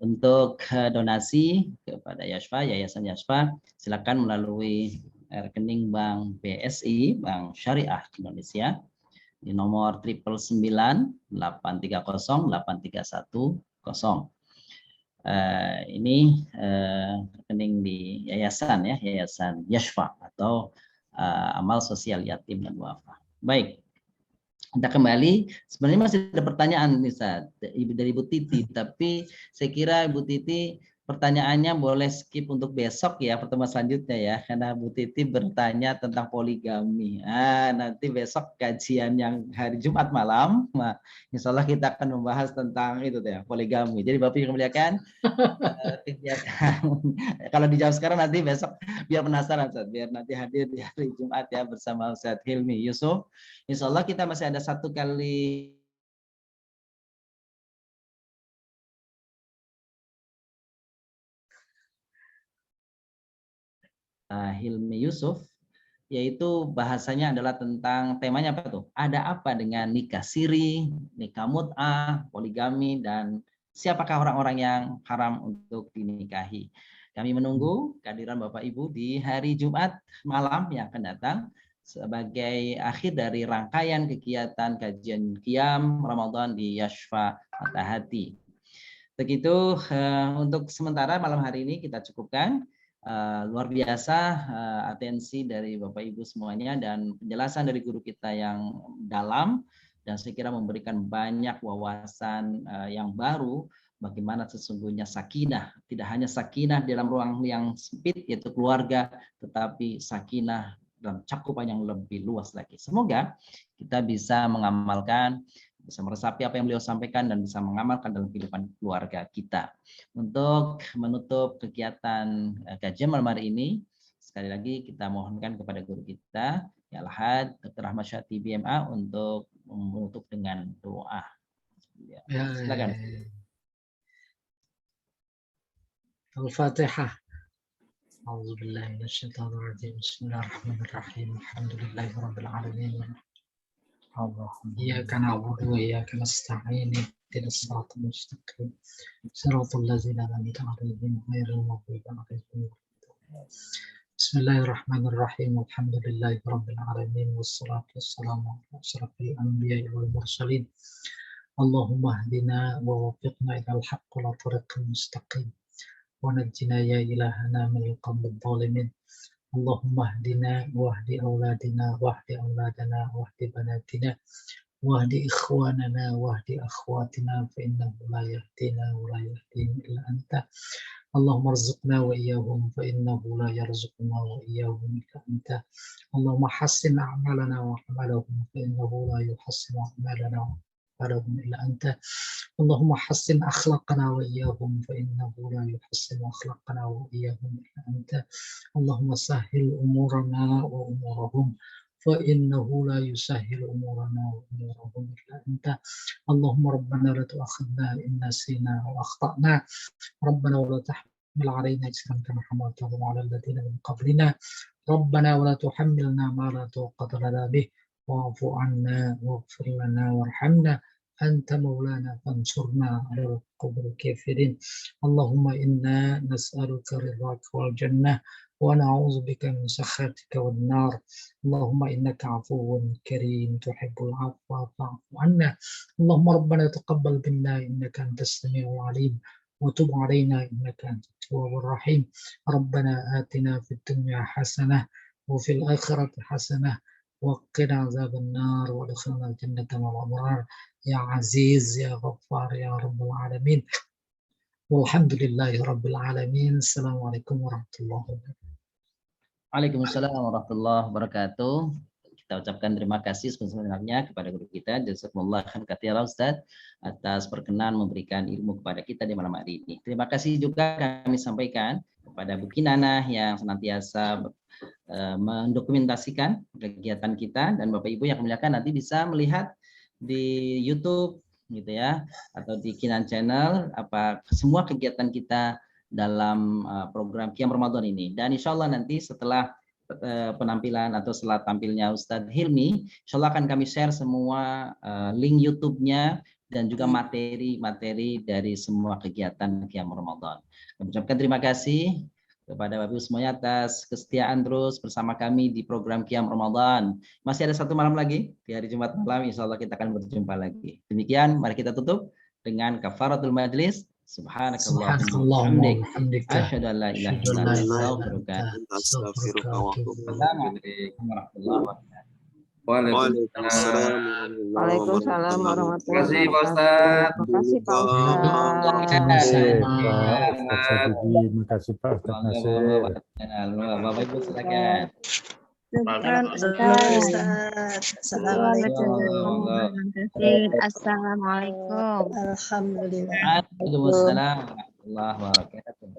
S1: Untuk donasi kepada Yashfa, Yayasan Yashfa, silakan melalui rekening Bank BSI, Bank Syariah Indonesia, di nomor 999-830-8310. Ini rekening di yayasan ya, Yayasan Yashfa atau Amal Sosial Yatim dan Duafa. Baik. Kita kembali, sebenarnya masih ada pertanyaan nih dari Ibu Titi, tapi saya kira Ibu Titi pertanyaannya boleh skip untuk besok ya, pertemuan selanjutnya ya, karena Bu Titi bertanya tentang poligami. Nanti besok kajian yang hari Jumat malam, insya Allah kita akan membahas tentang itu ya, poligami. Jadi Bapak Ibu muliakan, kegiatan kalau dijawab sekarang nanti besok biar penasaran, biar nanti hadir di hari Jumat ya bersama Ustaz Hilmi Yusuf. Insya Allah kita masih ada 1 kali Hilmi Yusuf, yaitu bahasanya adalah tentang temanya apa tuh? Ada apa dengan nikah siri, nikah mut'ah, poligami, dan siapakah orang-orang yang haram untuk dinikahi. Kami menunggu kehadiran Bapak Ibu di hari Jumat malam yang akan datang sebagai akhir dari rangkaian kegiatan kajian Qiyam Ramadan di Yashfa Matahati. Begitu untuk sementara malam hari ini kita cukupkan. Luar biasa atensi dari Bapak Ibu semuanya dan penjelasan dari guru kita yang dalam dan saya kira memberikan banyak wawasan yang baru bagaimana sesungguhnya sakinah, tidak hanya sakinah dalam ruang yang sempit yaitu keluarga, tetapi sakinah dalam cakupan yang lebih luas lagi. Semoga kita bisa mengamalkan, bisa meresapi apa yang beliau sampaikan dan bisa mengamalkan dalam kehidupan keluarga kita. Untuk menutup kegiatan kajian malam hari ini, sekali lagi kita mohonkan kepada guru kita, Ya Al-Had, Dr. Ahmad Syati BMA untuk menutup dengan doa. Silakan.
S3: Al-Fatihah. A'udzu billahi minasyaitonir rajim. Bismillahirrahmanirrahim. Alhamdulillahirabbil alamin. إياك نعبد وإياك نستعين اهدنا الصراط المستقيم صراط الذين أنعمت عليهم غير المغضوب عليهم. بسم الله الرحمن الرحيم الحمد لله رب العالمين والصلاة والسلام على أشرف الأنبياء والمرسلين اللهم اهدنا ووفقنا إلى الحق والطريق المستقيم ونجنا يا إلهنا من القوم الظالمين اللهم اهدنا واهد أولادنا واهد أولادنا واهد بناتنا واهد إخواننا واهد أخواتنا فإنه لا يهدينا ولا يهديهم إلا أنت اللهم ارزقنا وإياهم فإنه لا يرزقنا وإياهم إلا أنت اللهم حسن أعمالنا وأعمالهم فإنه لا يحسن أعمالنا وأعمالهم إلا أنت اللهم حسن أخلاقنا وإياهم فإنه لا يحسن أخلاقنا وإياهم إلا أنت اللهم سهل أمورنا وأمورهم فإنه لا يسهل أمورنا وأمورهم إلا أنت اللهم ربنا لا تؤاخذنا إن نسينا وأخطأنا ربنا ولا تحمل علينا إصرا كما حملته على الذين من قبلنا ربنا ولا تحملنا ما لا طاقة لنا به واعف عنا واغفر لنا وارحمنا أنت مولانا فانصرنا على القوم الكافرين اللهم إنا نسألك رضاك والجنة ونعوذ بك من سخطك والنار اللهم إنك عفو كريم تحب العفو فاعف عنا اللهم ربنا تقبل منا إنك أنت السميع العليم وتب علينا إنك أنت التواب الرحيم ربنا آتنا في الدنيا حسنة وفي الآخرة حسنة وقنا عذاب النار وادخلنا الجنة مع الأبرار يا عزيز يا غفار يا رب العالمين والحمد لله رب العالمين السلام عليكم ورحمة الله وبركاته.
S1: Waalaikumsalam warahmatullahi wabarakatuh. Kita ucapkan terima kasih sebenarnya kepada guru kita, jazakumullah khairan katsira Ustaz, atas perkenan memberikan ilmu kepada kita di malam hari ini. Terima kasih juga kami sampaikan kepada Bu Kinanah yang senantiasa mendokumentasikan kegiatan kita, dan Bapak Ibu yang muliakan nanti bisa melihat di YouTube gitu ya, atau di Kinan Channel apa semua kegiatan kita dalam program Qiyam Ramadan ini. Dan insya Allah nanti setelah penampilan atau setelah tampilnya Ustadz Hilmi, insya Allah akan kami share semua link YouTube-nya dan juga materi-materi dari semua kegiatan Qiyam Ramadan. Kami ucapkan terima kasih kepada Bapak Ibu semuanya atas kesetiaan terus bersama kami di program Qiyam Ramadan. Masih ada satu malam lagi di hari Jumat malam, insya Allah kita akan berjumpa lagi. Demikian, mari kita tutup dengan kafaratul majlis. Subhanakallahumma wa bihamdika asyhadu an la ilaha illa anta astaghfiruka wa atubu ilaik.
S2: Waalaikumsalam warahmatullahi
S1: Terima kasih Pak Ustaz.
S2: Terima kasih Pak Ustaz.
S5: Ustaz Sabidi, terima kasih Pak Ustaz Nasir.
S1: Bapak Ibu silakan.
S2: Assalamualaikum.
S1: Waalaikumsalam warahmatullahi wabarakatuh.